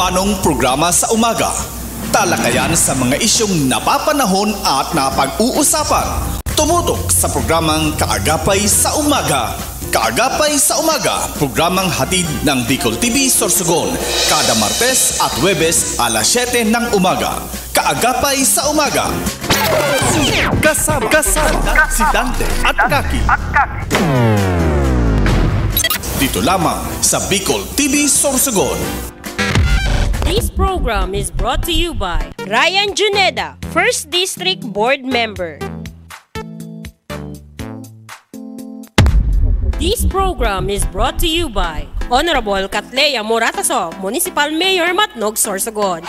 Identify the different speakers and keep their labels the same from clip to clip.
Speaker 1: Anong programa sa umaga? Talakayan sa mga isyong napapanahon at napag-uusapan. Tumutok sa programang Kaagapay sa Umaga. Kaagapay sa Umaga, programang hatid ng Bicol TV Sorsogon. Kada Martes at Huwebes alas 7 ng umaga. Kaagapay sa Umaga. Kasama si Dante at Kaki. Dito lamang sa Bicol TV Sorsogon.
Speaker 2: This program is brought to you by Ryan Juneda, 1st District Board Member. This program is brought to you by Honorable Katleya Morataso, Municipal Mayor Matnog, Sorsogon.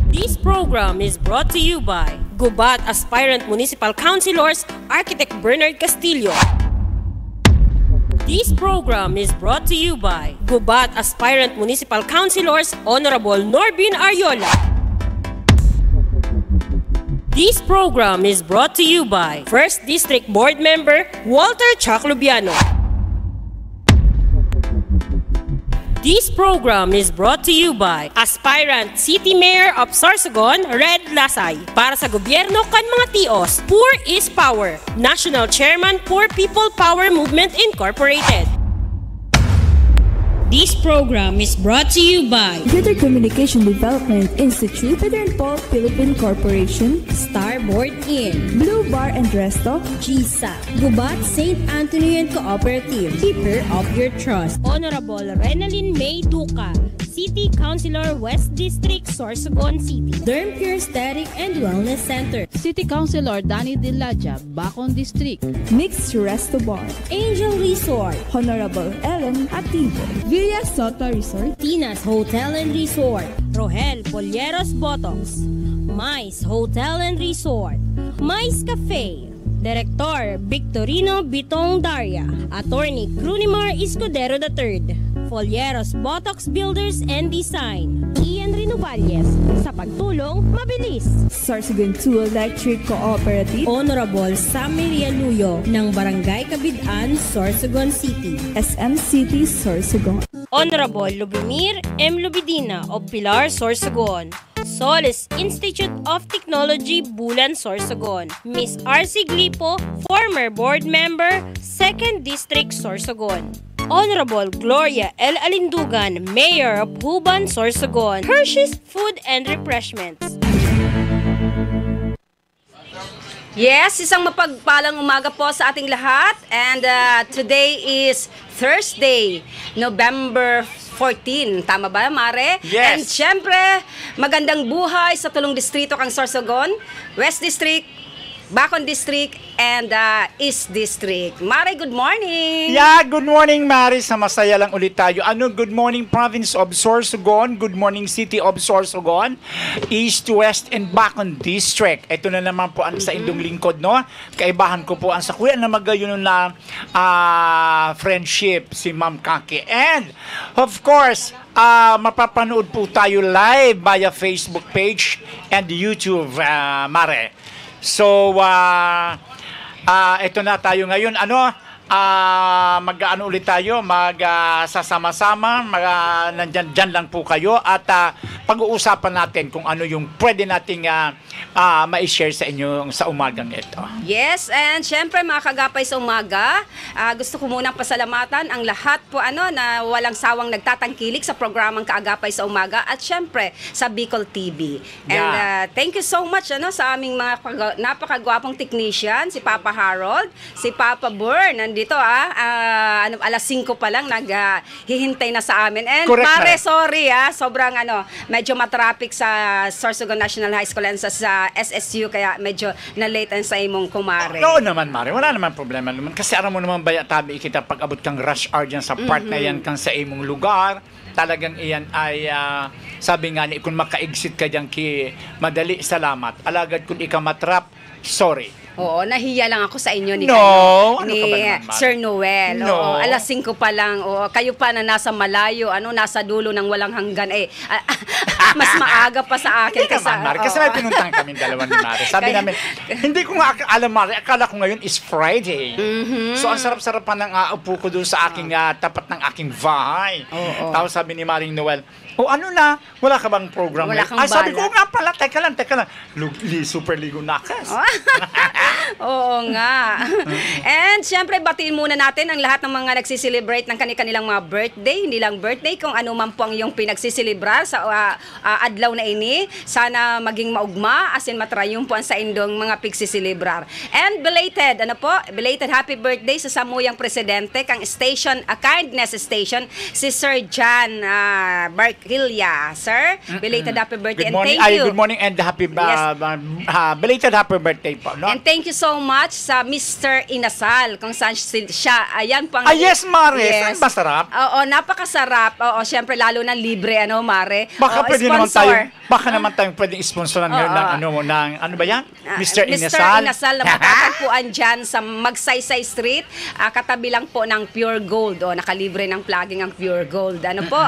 Speaker 2: This program is brought to you by Gubat Aspirant Municipal Councilors, Architect Bernard Castillo. This program is brought to you by Gubat Aspirant Municipal Councilors, Honorable Norbin Ariola. This program is brought to you by 1st District Board Member Walter Chaclubiano. This program is brought to you by Aspirant City Mayor of Sorsogon, Red Lasay. Para sa gobyerno kan mga tios, Poor is Power. National Chairman, Poor People Power Movement Incorporated. This program is brought to you by
Speaker 3: Greater Communication Development Institute, Federal Paul Philippine Corporation,
Speaker 2: Starboard Inn,
Speaker 3: Blue Bar and Resto,
Speaker 2: GSA, Gubat St. Anthony and Cooperative, Keeper of Your Trust. Honorable Renalyn May Duca, City Councilor, West District, Sorsogon City. Derm Pure Aesthetic and Wellness Center.
Speaker 4: City Councilor Danny Diladja, Bacon District.
Speaker 3: Mixed Resto Bar,
Speaker 2: Angel Resort,
Speaker 3: Honorable Ellen Ativo, Villa Soto Resort,
Speaker 2: Tina's Hotel and Resort, Rohel Polleros Botox, Mais Hotel and Resort, Mais Cafe, Director Victorino Bitong Daria, Attorney Crunimar Escudero III, Folleros Botox Builders and Design, Ian Renovalles, sa pagtulong mabilis.
Speaker 3: Sorsogon 2 Electric Cooperative,
Speaker 2: Honorable Sammy Rialuyo ng Barangay Kabidaan, Sorsogon City,
Speaker 3: SM City Sorsogon,
Speaker 2: Honorable Lubimir M. Lubidina of Pilar, Sorsogon, Solis Institute of Technology, Bulan, Sorsogon, Miss R.C. Glipo, former board member, 2nd District, Sorsogon, Honorable Gloria L. Alindugan, Mayor of Huban, Sorsogon, Hershey's Food and Refreshments.
Speaker 5: Yes, isang mapagpalang umaga po sa ating lahat. And today is Thursday, November 14. Tama ba, Mare?
Speaker 6: Yes.
Speaker 5: And syempre, magandang buhay sa tulong distrito kang Sorsogon, West District, Bacon District, and East District. Mare, good morning!
Speaker 6: Yeah, good morning, Mari. Sa masaya lang ulit tayo. Good morning, Province of Sorsogon. Good morning, City of Sorsogon. East, West, and Bacon District. Ito na naman po ang sa indong lingkod, no? Kaibahan ko po ang sa kuya na magayon na friendship, si Ma'am Kaki. And, of course, mapapanood po tayo live via Facebook page and YouTube, Mare. So, ito na tayo ngayon. Mag-ano ulit tayo, sasama-sama, nandyan lang po kayo at pag-uusapan natin kung ano yung pwede nating ma-share sa inyo sa umagang ito.
Speaker 5: Yes, and syempre mga kagapay sa umaga, gusto ko munang pasalamatan ang lahat po na walang sawang nagtatangkilik sa programang Kaagapay sa Umaga at syempre sa Bicol TV. And thank you so much sa aming mga napakagwapong technician, si Papa Harold, si Papa Burn, nandito alas 5 pa lang naghihintay na sa amin. And
Speaker 6: correct,
Speaker 5: Mare, sorry sobrang medyo matraffic sa Sorsogon National High School and sa SSU kaya medyo na-late sa imong kumare.
Speaker 6: Oo naman, Mare. Wala naman problema naman. Kasi aram mo naman baya tabi kita pag abot kang rush hour dyan sa part na yan kang sa imong lugar. Talagang iyan ay sabi nga ni kung maka-exit ka dyan madali, salamat. Alagad kung ika matrap, sorry.
Speaker 5: Oo, nahiya lang ako sa inyo ni,
Speaker 6: ano
Speaker 5: ni
Speaker 6: ka ba naman,
Speaker 5: Sir Noel.
Speaker 6: No.
Speaker 5: Oo, alas 5 pa lang. Oo, kayo pa na nasa malayo, nasa dulo ng walang hanggan. Mas maaga pa sa akin.
Speaker 6: Hindi naman, Mari. Kasi may pinuntang kami dalawa ni Mari. Sabi namin, hindi ko nga alam, Mari. Akala ko ngayon is Friday. So, ang sarap-sarapan ng upo ko doon sa aking tapat ng aking bahay. Tapos sabi ni Maring Noel, O ano na, wala ka bang program?
Speaker 5: Wala kang
Speaker 6: Ay, sabi ko
Speaker 5: balak.
Speaker 6: nga pala, teka lang. Super Ligo Nakas.
Speaker 5: Oo nga. And syempre, batiin muna natin ang lahat ng mga nagsiselebrate ng kanilang mga birthday. Hindi lang birthday, kung ano man po ang iyong pinagsiselebrar sa adlaw na ini. Sana maging maugma, as in matrayumpuan sa indong mga pigsiselebrar. And belated happy birthday sa samuyang presidente, kang station, Kindness Station, si Sir John Barquilla. Sir, belated happy birthday.
Speaker 6: Good morning.
Speaker 5: And thank you.
Speaker 6: Good morning and happy
Speaker 5: Yes.
Speaker 6: belated happy birthday po. No?
Speaker 5: And thank you so much sa Mr. Inasal, kung saan siya, ayan pang...
Speaker 6: Yes, Mare. Saan ba sarap?
Speaker 5: Oo, napakasarap. Oo, syempre, lalo na libre, Mare.
Speaker 6: Baka
Speaker 5: Oo,
Speaker 6: pwede naman
Speaker 5: sponsor.
Speaker 6: tayo, baka naman tayong pwedeng sponsoran ngayon ng ano ba yan? Mr. Inasal.
Speaker 5: Mr. Inasal na matatagpuan dyan sa Magsaysay Street, katabi lang po ng Pure Gold. Nakalibre ng plugging ang Pure Gold. Ano po?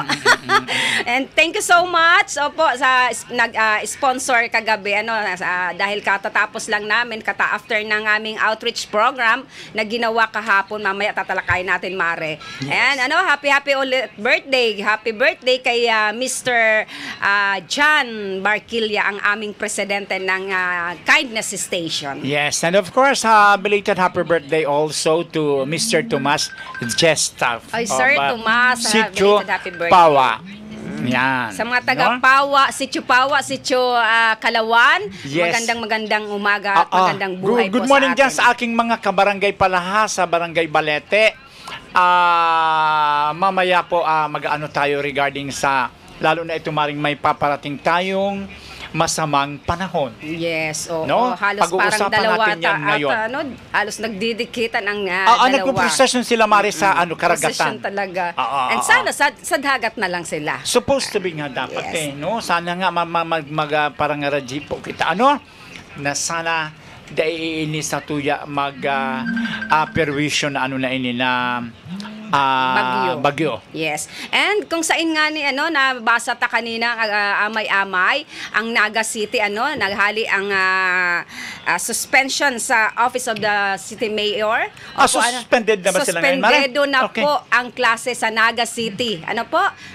Speaker 5: And thank you so much opo sa nag-sponsor kagabi dahil katatapos lang namin after ng aming outreach program na ginawa kahapon. Mamaya tatalakayin natin, Mare. Yes. And happy ulit birthday. Happy birthday kay Mr. John Barquilla, ang aming presidente ng Kindness Station.
Speaker 6: Yes, and of course, belated happy birthday also to Mr. Tomas Gestav.
Speaker 5: Ay, Sir Tomas,
Speaker 6: Sitio
Speaker 5: belated happy birthday.
Speaker 6: Pawa. Yan.
Speaker 5: Sa mga taga-Pawa, Sitio Kalawan,
Speaker 6: Yes.
Speaker 5: magandang umaga at magandang buhay
Speaker 6: Good
Speaker 5: po
Speaker 6: morning
Speaker 5: sa
Speaker 6: dyan
Speaker 5: atin.
Speaker 6: sa aking mga kabarangay palaha sa Barangay Balete. Mamaya po mag-ano tayo regarding sa, lalo na ito maring may paparating tayong masamang panahon.
Speaker 5: Yes,
Speaker 6: No?
Speaker 5: halos
Speaker 6: Pag-uusapan
Speaker 5: parang dalawa
Speaker 6: natin yan ngayon.
Speaker 5: halos nagdidikitan ang dalawa.
Speaker 6: Nagpo-procession sila, Mari, sa
Speaker 5: Procession
Speaker 6: karagatan.
Speaker 5: talaga.
Speaker 6: Oo,
Speaker 5: And sana sa dagat na lang sila.
Speaker 6: Supposed to be nga dapat
Speaker 5: Yes.
Speaker 6: no? Sana nga parang radji po kita, na sana daiini sa tuya perwisyon na na ini na bagyo.
Speaker 5: Yes. And kung saan nga nabasa ta kanina amay-amay ang Naga City naghali ang suspension sa Office of the City Mayor.
Speaker 6: Suspended na ba sila ngayon, Mare?
Speaker 5: Suspendedo na
Speaker 6: Okay.
Speaker 5: po ang klase sa Naga City.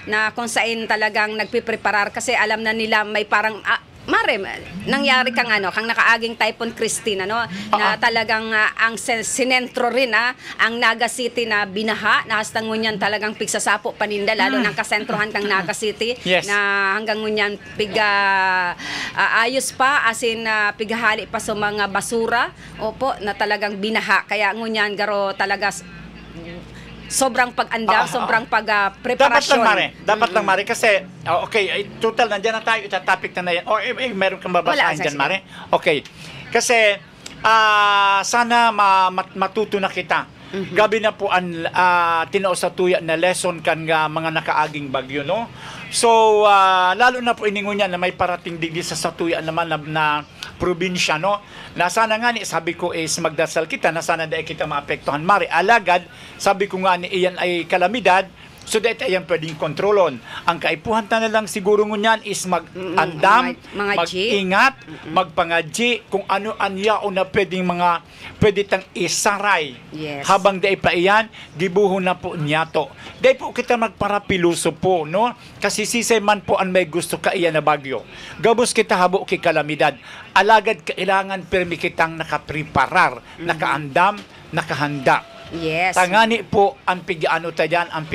Speaker 5: Na kung saan talagang nagpipreparar kasi alam na nila may parang Mare, nangyari kang kang nakaaging Typhoon Christine na talagang ang sinentro rin ang Naga City na binaha, nahastang ngunyan talagang pigsasapo paninda lalo ng kasentrohan kang Naga City.
Speaker 6: Yes.
Speaker 5: Na hanggang ngunyan ayos pa as in pighali pa sa mga basura. Opo, na talagang binaha kaya ngunyan garo talaga sobrang pag-andam, sobrang pag-preparasyon.
Speaker 6: Dapat lang, Mare, kasi, total, nandiyan na tayo, itatopic na yan. Meron kang babasahin dyan, Mare. Okay, kasi, sana matuto na kita. Gabi na po ang tinao sa tuya na lesson kan nga mga nakaaging bagyo, no? So, lalo na po iningon niya na may parating digdi sa satuya naman na probinsya, no? Na sana nga sabi ko is magdasal kita na sana dahil kita maapektuhan. Mari, alagad, sabi ko nga iyan ay kalamidad, so dahil ayan pwedeng kontrolon. Ang kaipuhan na lang siguro ngunyan is mag-andam, mag-ingat, magpangadji, kung ano anya o na pwede tang isaray.
Speaker 5: Yes.
Speaker 6: Habang dahil pa iyan, gibuho na po niya to. Dahil po kita magparapiluso po, no? Kasi sisay man po ang may gusto ka iyan na bagyo. Gabos kita habo ki kalamidad. Alagad kailangan permi kitang nakapreparar, nakaandam, nakahanda.
Speaker 5: Yes.
Speaker 6: Tangani po ang pigaano ta dyan, ang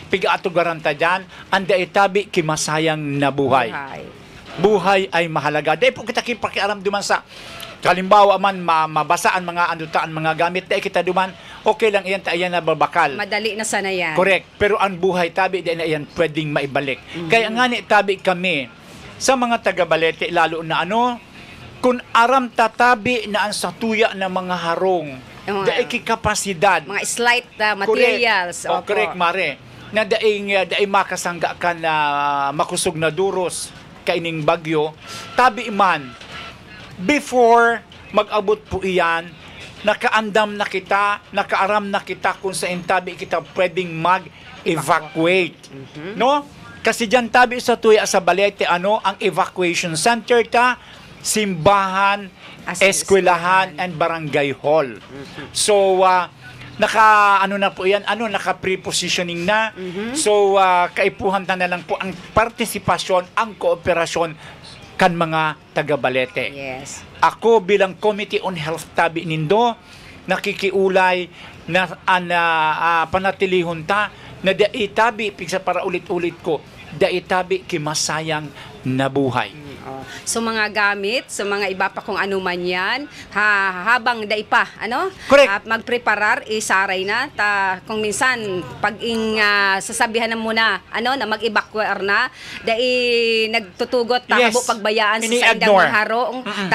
Speaker 6: pigaatugaran ta dyan, ang daitabi kimasayang na buhay. Buhay ay mahalaga. Dahil po kita kipakiaram duman sa kalimbawa man mabasaan mga anutaan mga gamit dahil kita duman, okay lang iyan tayan na babakal.
Speaker 5: Madali na sana yan.
Speaker 6: Correct. Pero ang buhay tabi dahil na iyan pwedeng maibalik. Kaya nga tabi kami sa mga taga-Balete lalo na kung aram tatabi na ang satuya ng mga harong dahil kikapasidad.
Speaker 5: Mga slight materials.
Speaker 6: Correct, Mare. Na dahil makasangga ka na makusog na duros kaining bagyo, tabi man, before mag-abot po iyan, nakaandam na kita, nakaaram na kita kung saan tabi kita pwedeng mag-evacuate. No? Kasi dyan tabi sa tuya sa Balete, ang evacuation center simbahan, eskwelahan, and barangay hall. So, ano na po yan, naka pre-positioning na. So kaipuhan na lang po ang partisipasyon, ang kooperasyon kan mga taga-Balete.
Speaker 5: Yes.
Speaker 6: Ako bilang Committee on Health tabi nindo, nakikiulay na panatilihon ta na daitabi pigsa para ulit-ulit ko, daitabi kimasayang nabuhay.
Speaker 5: So mga gamit, so mga iba pa kung ano man yan, habang daipa,
Speaker 6: Correct.
Speaker 5: magpreparar, isaray na, kung minsan, sasabihan na muna, na mag-evacuate na, nagtutugot,
Speaker 6: Yes.
Speaker 5: pagbayaan sa indang
Speaker 6: Ini-ignore.
Speaker 5: maharo,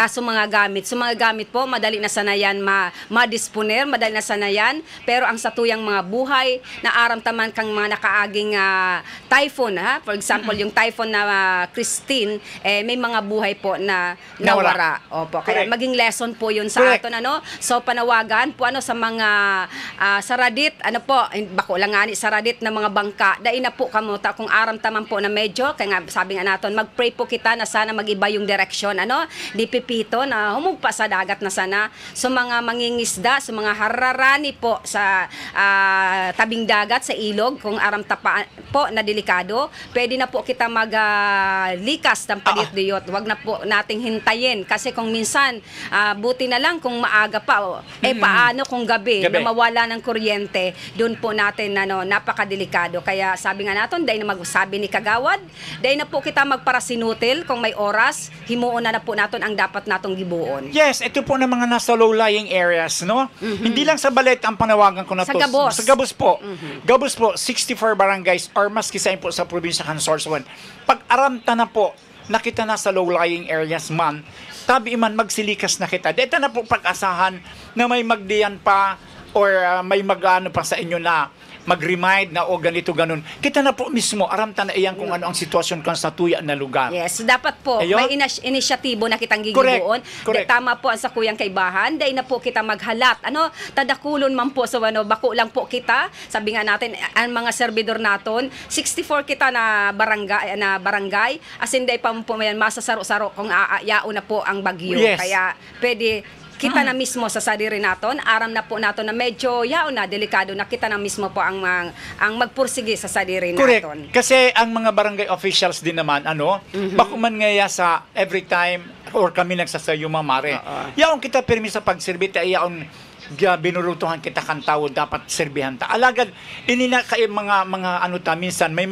Speaker 5: so mga gamit. So mga gamit po, madali na sanayan ma-disponer, madali na sanayan, pero ang satuyang mga buhay, na aramtaman kang mga nakaaging typhoon, for example, yung typhoon na Christine, may mga buhay po na nawara. Opo, kaya
Speaker 6: Correct.
Speaker 5: maging lesson po yun sa
Speaker 6: Correct.
Speaker 5: aton, So panawagan po sa mga saradit, bako lang nga ni saradit na mga bangka, dai na po kamuta kung aramtaman po na medyo, kaya nga sabi nga naton, mag-pray po kita na sana mag-iba yung direksyon, di pipito na humugpa sa dagat na sana. So mga mangingisda, so mga hararani po sa tabing dagat, sa ilog, kung aramtapa po na delikado, pwede na po kita likas ng palit diyot. Wag na po nating hintayin kasi kung minsan buti na lang kung maaga pa paano kung gabi na mawala ng kuryente, doon po natin napakadelikado. Kaya sabi nga natin, dahil na magsabi ni Kagawad, dahil na po kita magparasinutil kung may oras, himuon na po natin ang dapat natong gibuon.
Speaker 6: Yes, ito po ng mga nasa low-lying areas, no? Hindi lang sa Balete ang panawagan ko na
Speaker 5: Sa
Speaker 6: to.
Speaker 5: Gabos.
Speaker 6: Sa Gabos po. Gabos po, 64 barangays or mas kisain po sa probinsya kan Sorsogon. Pag aramta na po, nakita na sa low-lying areas man, tabi man magsilikas na kita. Dito na po pag-asahan na may magdiyan pa or may mag-ano pa sa inyo na mag-remind na ganito ganon. Kita na po mismo aramta na iyan kung ano ang sitwasyon kan sa tuya na lugar.
Speaker 5: Yes, dapat po
Speaker 6: Ayun.
Speaker 5: may inisyatibo na kitang gigibuon.
Speaker 6: Correct.
Speaker 5: Tama po ang sa kuyang kaibahan, dahil na po kita maghalat. Tadakulon man po sa bako lang po kita. Sabi nga natin ang mga servidor naton, 64 kita na barangay, asin day pa po mayan masasaro-saro kung aayao na po ang bagyo.
Speaker 6: Yes.
Speaker 5: Kaya pwede kita na mismo sa sarili naton, aram na po naton na medyo delikado na kita na mismo po ang magpursige sa sarili
Speaker 6: Correct.
Speaker 5: naton.
Speaker 6: Kasi ang mga barangay officials din naman, bako man ngaya sa every time or kami nagsasayo mamare. Yaon kita permi sa pagserbita, yaon binurutuhan kita kan tao dapat serbihan ta. Alagad inina kay mga minsan may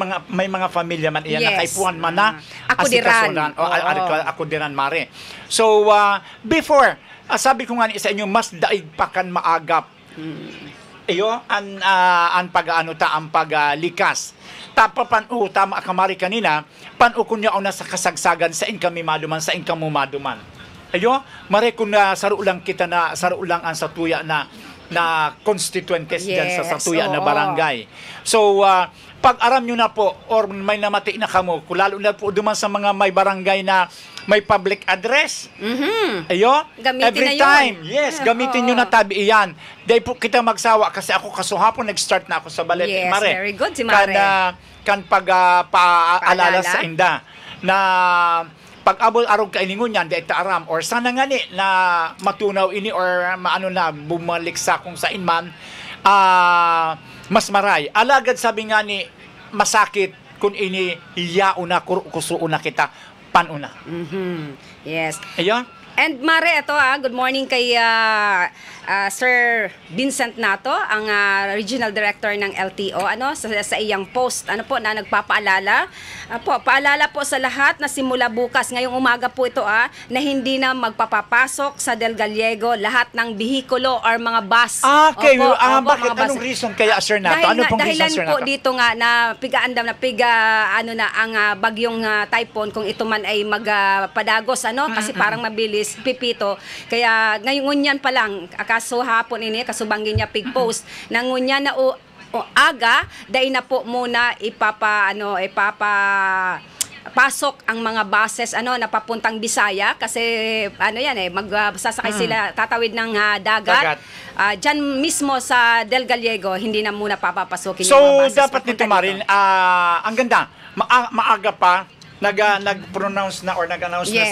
Speaker 6: mga pamilya man iyan na kaipuan man na
Speaker 5: Ako diran.
Speaker 6: Ako diran mare. So before sabi ko nga sa inyo, mas daig pa kan maagap. Iyo, ang paglikas. Tama kamari kanina, kun niya na sa kasagsagan, sa in kami maduman, sa in kamo maduman. Ayo, mare kung saro lang kita na, saro lang ang satuya na constituentes dyan sa satuya na barangay. So, pag aram nyo na po, or may namati na kamo, lalo na po duman sa mga may barangay na may public address. Ayo,
Speaker 5: Gamitin
Speaker 6: every
Speaker 5: na yun.
Speaker 6: time. Yes, gamitin nyo na tabi iyan. Dahil po kita magsawa kasi ako kasuhapon nag-start na ako sa Balete.
Speaker 5: Yes,
Speaker 6: Mare.
Speaker 5: very good si Mare.
Speaker 6: Kan paalala
Speaker 5: Paalala?
Speaker 6: sa inda na pag-abol arog kainingon yan, dahil taaram, or sana nga ni na matunaw ini or maano na bumalik sa kung sa inman, mas maray. Alagad sabi nga ni, masakit kung ini yauna, kusuuna kita, panuna.
Speaker 5: Yes.
Speaker 6: Ayun?
Speaker 5: And Mare, ito good morning kay Sir Vincent Nato, ang Regional Director ng LTO, sa iyang post, na nagpapaalala. Paalala po sa lahat na simula bukas, ngayong umaga po ito, na hindi na magpapapasok sa Del Gallego lahat ng bihikulo or mga bus.
Speaker 6: Okay,
Speaker 5: Opo,
Speaker 6: bakit?
Speaker 5: mga bus.
Speaker 6: Anong reason kaya, Sir Nato? Ano pong reason,
Speaker 5: Dahilan
Speaker 6: Sir
Speaker 5: po
Speaker 6: Nato?
Speaker 5: dito nga na ang bagyong typhoon, kung ito man ay magpadagos, kasi parang mabilis, pipito. Kaya ngayon yan pa lang, kaso hapon ini, kasubanggin niya pig post, nangunya na aga, dahil na po muna pasok ang mga buses na papuntang Bisaya kasi magsasakay sila, tatawid ng dagat. Diyan mismo sa Del Gallego, hindi na muna papapasukin yung mga
Speaker 6: So,
Speaker 5: buses.
Speaker 6: dapat nito,
Speaker 5: papunta
Speaker 6: Marin, ang ganda, maaga pa, nag-pronounce na or nag-announce na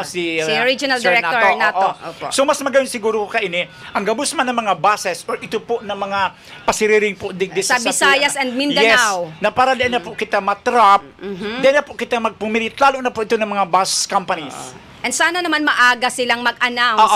Speaker 6: si
Speaker 5: Regional
Speaker 6: Sir
Speaker 5: Director Nato.
Speaker 6: Oo. So mas magayon siguro kaini ang gabus man ng mga buses or ito po ng mga pasiriring po digdi
Speaker 5: sa Visayas and Mindanao.
Speaker 6: Yes, na para din na po kita matrap, din na po kita magpumilit lalo na po ito ng mga bus companies.
Speaker 5: And sana naman maaga silang mag-announce.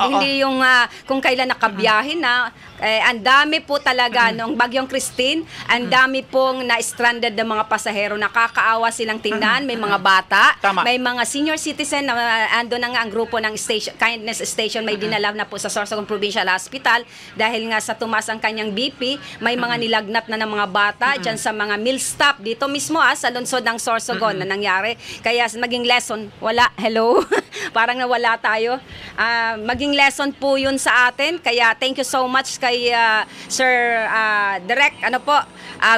Speaker 5: Hindi yung kung kailan nakabiyahin na. Ang dami po talaga nung Bagyong Christine, ang dami pong na-stranded na mga pasahero. Nakakaawa silang tingnan. May mga bata,
Speaker 6: Tama.
Speaker 5: may mga senior citizen na ando na nga ang grupo ng Kindness Station may dinala na po sa Sorsogon Provincial Hospital dahil nga sa tumaas ang kanyang BP. May mga nilagnat na ng mga bata dyan sa mga meal stop dito mismo sa lungsod ng Sorsogon na nangyari. Kaya maging lesson, wala, hello, parang nawala tayo. Maging lesson po yun sa atin. Kaya thank you so much kay Sir Direct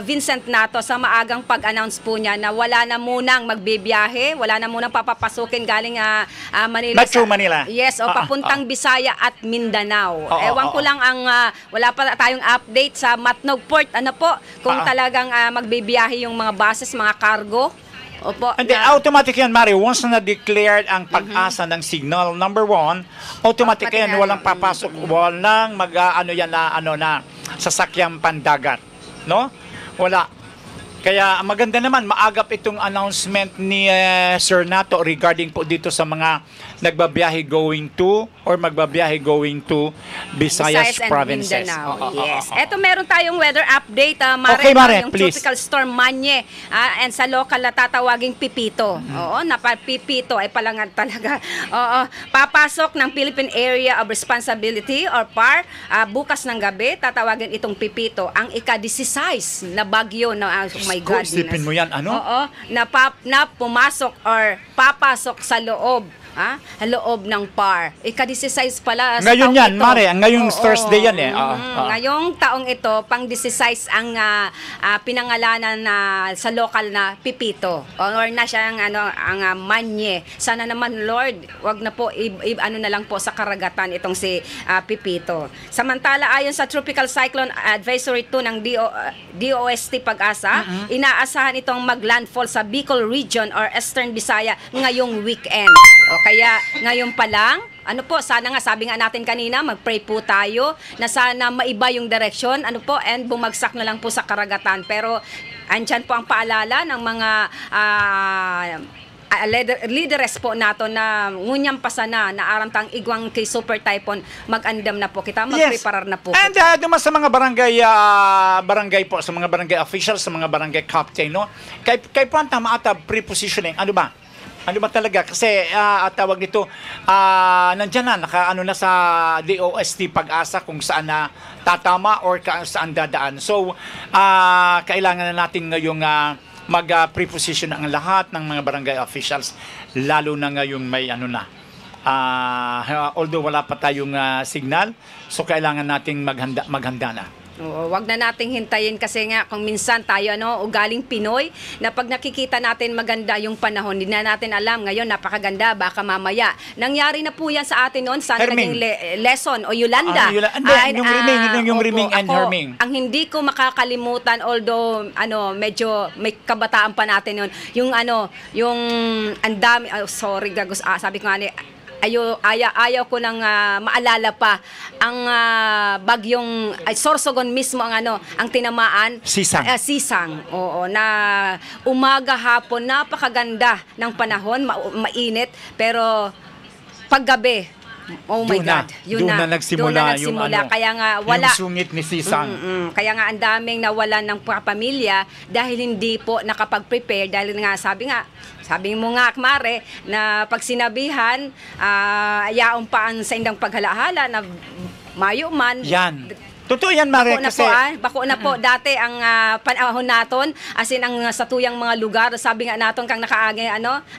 Speaker 5: Vincent Nato sa maagang pag-announce po niya na wala na munang magbibiyahe, wala na munang papapasukin galing Manila.
Speaker 6: Metro Manila.
Speaker 5: Yes, papuntang Bisaya at Mindanao. Ewan ko lang wala pa tayong update sa Matnog Port kung talagang magbibiyahe yung mga buses, mga cargo. Opo.
Speaker 6: And then automatic yan, Mari, once na declared ang pag-asa ng signal number 1, automatic yan, walang papasok, walang na sasakyang pandagat, no? Wala. Kaya maganda naman, maagap itong announcement ni Sir Nato regarding po dito sa mga nagbabiyahe going to or magbabiyahe going to Visayas
Speaker 5: and
Speaker 6: provinces.
Speaker 5: Mindanao. Yes. Eto meron tayong weather update, Mare,
Speaker 6: Okay, Mare,
Speaker 5: yung
Speaker 6: please.
Speaker 5: tropical storm Manye and sa local na tatawaging Pipito. Oo, Pipito ay palangan talaga. Oo, papasok ng Philippine Area of Responsibility or PAR bukas ng gabi, tatawagin itong Pipito, ang ika-16 na bagyo na oh my God.
Speaker 6: Isipin mo yan, ano?
Speaker 5: Oo, na pumasok or papasok sa loob loob ng PAR. Ika-16 pala sa
Speaker 6: ngayon
Speaker 5: taong
Speaker 6: yan,
Speaker 5: ito.
Speaker 6: Mare, ngayong Thursday yan eh.
Speaker 5: Ngayong taong ito, pang-16 ang pinangalanan na sa local na Pipito. Or na siya ang Manye. Sana naman, Lord, wag na po, na lang po sa karagatan itong si Pipito. Samantala, ayon sa Tropical Cyclone Advisory 2 ng DOST Pag-asa, inaasahan itong maglandfall sa Bicol Region or Eastern Visaya ngayong weekend. Kaya ngayon pa lang, sana nga, sabi nga natin kanina, mag-pray po tayo na sana maiba yung direksyon, and bumagsak na lang po sa karagatan. Pero, andyan po ang paalala ng mga leaders po nato na ngunyang pasana na aramtang igwang kay Super Typhoon, mag-andam na po kita, mag-preparar na po
Speaker 6: and
Speaker 5: kita.
Speaker 6: dumas sa mga barangay po, sa mga barangay officials, sa mga barangay captain, no? Kay Panta maata pre-positioning, ano ba talaga? Kasi tawag nito, nandyan na, na sa DOST Pag-asa kung saan na tatama or saan dadaan. So, kailangan na natin ngayong mag-preposition ang lahat ng mga barangay officials, lalo na ngayong may although wala pa tayong signal, so kailangan nating maghanda na.
Speaker 5: Wag na nating hintayin kasi nga kung minsan tayo ugaling Pinoy na pag nakikita natin maganda yung panahon, hindi na natin alam ngayon napakaganda, baka mamaya. Nangyari na po yan sa atin noon, sana naging lesson o Yolanda.
Speaker 6: Yung Riming and Herming.
Speaker 5: Ang hindi ko makakalimutan, although medyo may kabataan pa natin noon, yung yung andami, sorry gagos, sabi ko nga ayaw ko nang maalala pa ang bagyong Sorsogon mismo ang tinamaan. Sisang. Oo, na umaga hapon napakaganda ng panahon, mainit, pero paggabi, oh my God. Doon na nagsimula yung kaya nga wala
Speaker 6: yung sungit ni Sisang.
Speaker 5: Kaya nga ang daming nawalan ng pamilya dahil hindi po nakapag-prepare, dahil nga sabi mo nga, Mare, na pag sinabihan, yaon pa ang sa indang paghalahala na mayo man.
Speaker 6: Yan. Totoo yan, Mare, kasi
Speaker 5: bako na po dati ang panahon naton, as in ang satuyang mga lugar, sabi nga naton kang nakaagi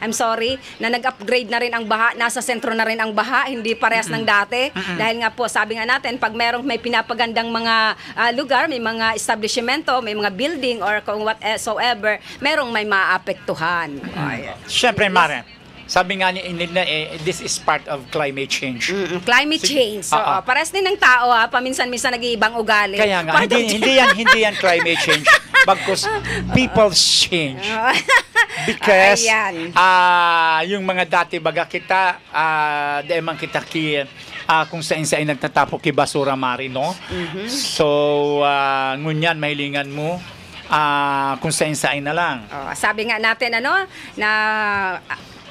Speaker 5: I'm sorry, na nag-upgrade na rin ang baha, nasa sentro na rin ang baha, hindi parehas ng dati. Dahil nga po, sabi nga natin, pag may pinapagandang mga lugar, may mga establishmento, may mga building or kung whatsoever, merong may maapektuhan.
Speaker 6: Siyempre, Mare, sabi nga this is part of climate change.
Speaker 5: Climate change. So, pares din ng tao, paminsan-minsan nag-iibang ugali.
Speaker 6: Kaya nga, hindi yan climate change. Bagkus people change. Because
Speaker 5: Ayan.
Speaker 6: yung mga dati baga kita, dahil man kita kung saan nagtatapo ki basura mari, no? So, ngunyan, mahilingan mo, kung saan na lang.
Speaker 5: Sabi nga natin na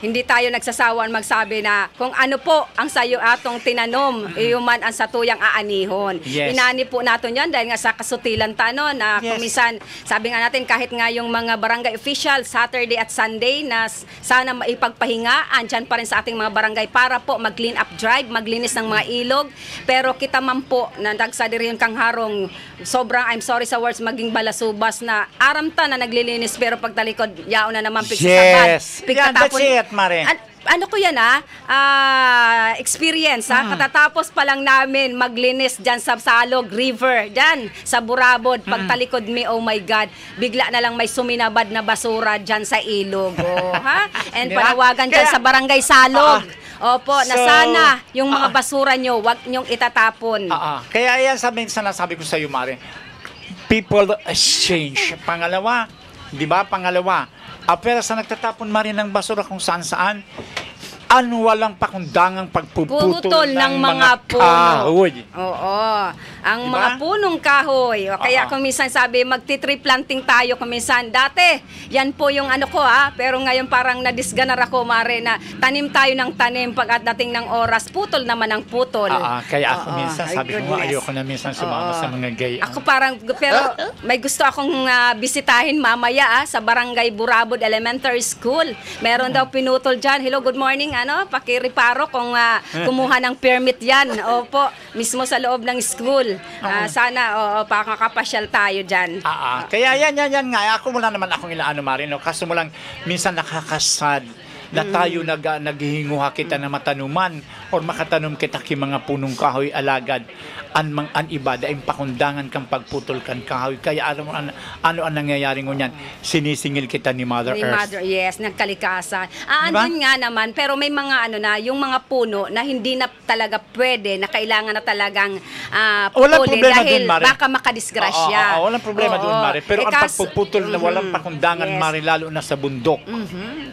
Speaker 5: hindi tayo nagsasawan magsabi na kung ano po ang sayo atong tinanom, iyuman ang satuyang aanihon.
Speaker 6: Yes.
Speaker 5: Inani po natin yan dahil nga sa kasutilan na
Speaker 6: Yes.
Speaker 5: kumisan, sabi nga natin kahit nga yung mga barangay official, Saturday at Sunday na sana maipagpahinga, andyan pa rin sa ating mga barangay para po mag-clean up drive, maglinis ng mga ilog. Pero kita man po na nagsadi rin kang harong, sobrang, I'm sorry sa words, maging balasubas na aramta na naglilinis pero pagtalikod, yao na naman pigsasabat.
Speaker 6: Yes. Yeah, that's it, Mare.
Speaker 5: Ano ko yan experience katatapos pa lang namin maglinis dyan sa Salog River, dyan sa Burabod, pagtalikod mi, oh my God, bigla na lang may suminabad na basura dyan sa ilog, and
Speaker 6: Diba?
Speaker 5: panawagan dyan sa Barangay Salog. Opo, na
Speaker 6: So,
Speaker 5: sana yung mga basura nyo, wag nyong itatapon.
Speaker 6: Kaya yan sinasabi ko sa iyo, Mare. People exchange. Pangalawa, di ba? Pero sa nagtatapon Mare ng basura kung saan-saan, walang pakundangang pagpuputol ng mga kahoy.
Speaker 5: Oo. Ang
Speaker 6: Diba?
Speaker 5: mga punong kahoy. Kaya kung minsan sabi, magti-tree planting tayo kung minsan. Dati, yan po yung pero ngayon parang nadisganar ako, Mare, na tanim tayo ng tanim pagdating ng oras, putol naman ang putol.
Speaker 6: Kaya ako minsan, sabi ko nga, ayoko na minsan sumama sa mga gay.
Speaker 5: Ako pero may gusto akong bisitahin mamaya sa Barangay Burabod Elementary School. Meron daw pinutol dyan. Hello, good morning. Pakireparo kung kumuha ng permit yan. Opo, mismo sa loob ng school. Sana pakakapasyal tayo dyan.
Speaker 6: Kaya yan nga. Ako wala naman akong ilaano, Mare, no? Kaso mo lang, minsan nakakasad na tayo naghihinguha kita na matanuman or makatanom kita ki mga punong kahoy alagad an iba dahil pakundangan kang pagputol kan kahoy. Kaya ano ang nangyayari ngunyan, sinisingil kita ni Mother Earth.
Speaker 5: Yes, nagkalikasan.
Speaker 6: Diba?
Speaker 5: Andun nga naman, pero may mga yung mga puno na hindi na talaga pwede, na kailangan na talagang
Speaker 6: Walang
Speaker 5: putulin
Speaker 6: problema
Speaker 5: dahil
Speaker 6: dun, Mare.
Speaker 5: baka makadisgrasya.
Speaker 6: Walang problema doon, Mare. Pero ang pagpuputol na walang pakundangan,
Speaker 5: Yes.
Speaker 6: Mare, lalo na sa bundok.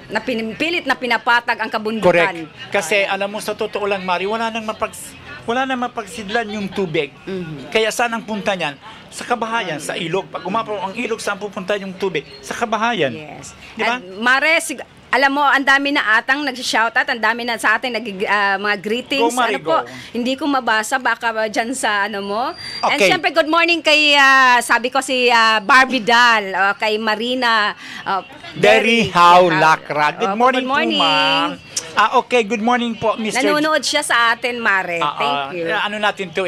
Speaker 5: Na pinipilit na pinapatag ang kabundukan.
Speaker 6: Correct. Kasi alam mo, sa totoo lang, Mari, wala nang mapagsidlan yung tubig. Kaya saan ang punta niyan? Sa kabahayan, sa ilog. Pag umapaw ang ilog, saan pupunta yung tubig? Sa kabahayan.
Speaker 5: Yes.
Speaker 6: Di ba?
Speaker 5: And, Mare, alam mo, ang dami na atang nag-shoutout, ang dami na sa atin mga greetings.
Speaker 6: Go, Mari, go.
Speaker 5: Hindi ko mabasa, baka dyan sa mo. And
Speaker 6: Okay.
Speaker 5: syempre, good morning kay, sabi ko si Barbie Dal, kay Marina
Speaker 6: Derry Lacra. Good morning,
Speaker 5: good morning.
Speaker 6: po, ma'am. Okay, good morning po, Mr.
Speaker 5: Nanonood siya sa atin, Mare. Thank you.
Speaker 6: Ano natin to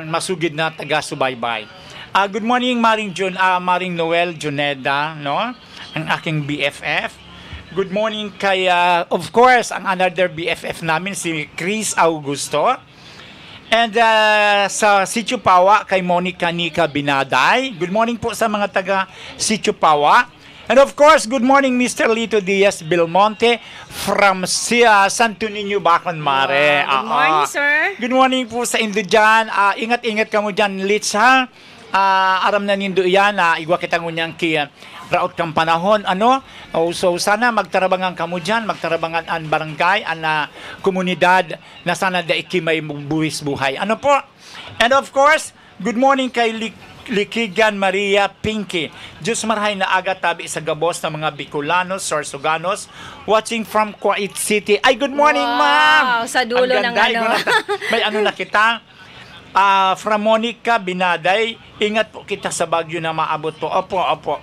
Speaker 6: masugid na taga-subaybay. Good morning, Maring Maring Noel Juneda, no? Ang aking BFF. Good morning kay, of course, ang another BFF namin, si Chris Augusto. And sa Sitio Pawa, kay Monica Nika Binaday. Good morning po sa mga taga Sitio Pawa. And of course, good morning, Mr. Lito Diaz Belmonte from Santo Niño, Bacon, Mare.
Speaker 5: Good morning, sir.
Speaker 6: Good morning po sa Indo dyan. Ingat-ingat ka mo dyan, Litz, ha? Aram na nindo yan, igwa kita ngunyang raot kang panahon, so sana magtarabangan ka mo dyan, magtarabangan ang barangay, ang komunidad, na sana daiki may buwis buhay. Ano po? And of course, good morning kay Likigan Maria Pinky. Diyos marahay na aga tabi sa gabos ng mga Bicolanos, Sorsoganos, watching from Kuwait City. Ay, good morning, ma'am!
Speaker 5: Sa dulo ng
Speaker 6: May na kita. From Monica Binaday, ingat po kita sa Bagyo na maabot po. Opo.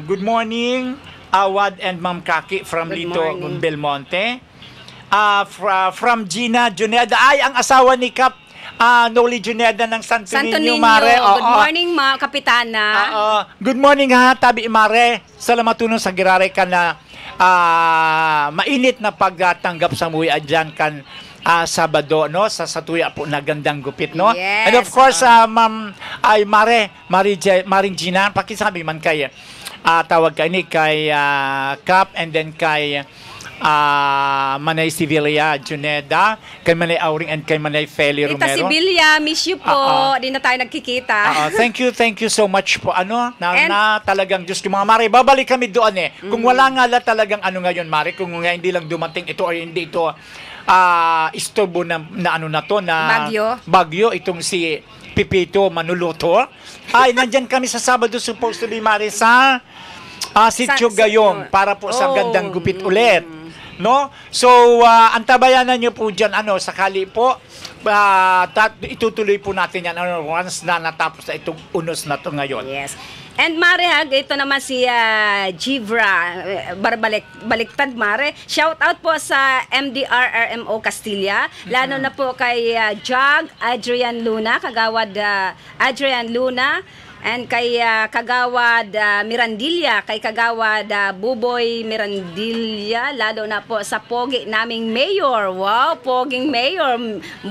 Speaker 6: Good morning, Awad and Ma'am Kaki from Lito Belmonte. From Gina Juneda, ay ang asawa ni Kap Noli Juneda ng Santo Niño, Mare.
Speaker 5: Good morning, mga kapitana.
Speaker 6: Good morning, ha, tabi Mare. Salamat tunong sa girare ka na mainit na pagtanggap sa muwi adyan kan Sabado, no, sa tuya po na gandang gupit, no.
Speaker 5: Yes.
Speaker 6: And of course, Ma'am Maring Gina, pakisabi man kay tawag ka ni kay Kap, and then kay Manay Sevilla Juneda, kay Manay Auring, and kay Manay Feli Romero.
Speaker 5: Tita Sibilia, miss you po. Di na tayo nagkikita.
Speaker 6: Thank you so much po. Na talagang Diyos ko mga Mare, babalik kami doon Kung wala nga lang talagang ngayon Mare, kung nga hindi lang dumating ito or hindi ito istorbo na bagyo itong si Pipito Manuluto. Nandyan kami sa Sabado supposed to be Mare sa Sitio Gayong para po sa gandang gupit ulit. No? So, antabayanan nyo po dyan, sakali po, itutuloy po natin yan once na natapos na itong unos na to ngayon.
Speaker 5: Yes. And Mare, ito naman si Givra, baliktad Mare. Shout out po sa MDR RMO Castilla, lalo na po kay Jag Adrian Luna, kagawad Adrian Luna, and kay Kagawad Mirandilla, kay Kagawad Buboy Mirandilla, lalo na po sa pogi naming mayor. Wow, poging mayor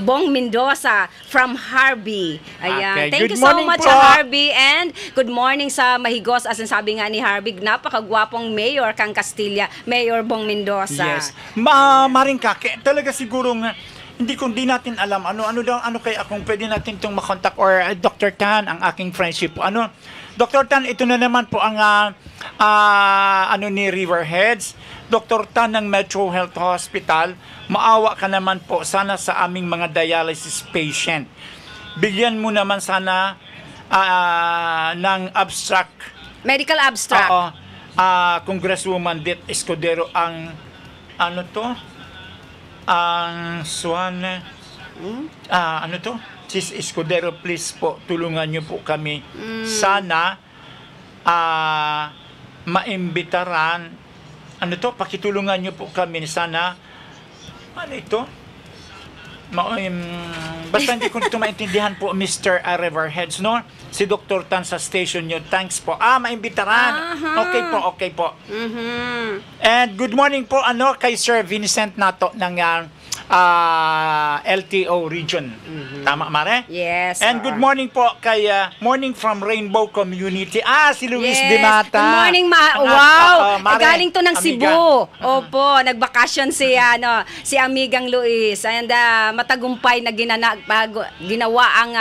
Speaker 5: Bong Mendoza from Harvey. Ayan.
Speaker 6: Okay.
Speaker 5: Thank you so much Harvey, and good morning sa Mahigos. As in sabi nga ni Harvey, napakagwapong mayor kang Castilla, Mayor Bong Mendoza.
Speaker 6: Yes. Maring talaga siguro nga hindi natin alam ano kaya kung pwede natin itong makontak or Dr. Tan, ang aking friendship po. Dr. Tan, ito na naman po ang ni Riverheads. Dr. Tan ng Metro Health Hospital, maawa ka naman po sana sa aming mga dialysis patient. Bigyan mo naman sana ng abstract.
Speaker 5: Medical abstract.
Speaker 6: Congresswoman Det Escudero ang ang Swan Sis Escudero, please po tulungan niyo po kami. Sana maimbitaran pakitulungan niyo po kami sana basta hindi ko ito maintindihan po Mr. Riverheads si Dr. Tan sa station nyo, thanks po. Maimbitaran. Okay po. And good morning po kay Sir Vincent Nato ng LTO region. Tama, Mare?
Speaker 5: Yes.
Speaker 6: And good morning po kay Morning from Rainbow Community. Si Luis
Speaker 5: Yes.
Speaker 6: Dimata.
Speaker 5: Good morning, wow! Galing to ng Cebu. Opo, nagbakasyon si Amigang Luis. And matagumpay na ginawa ang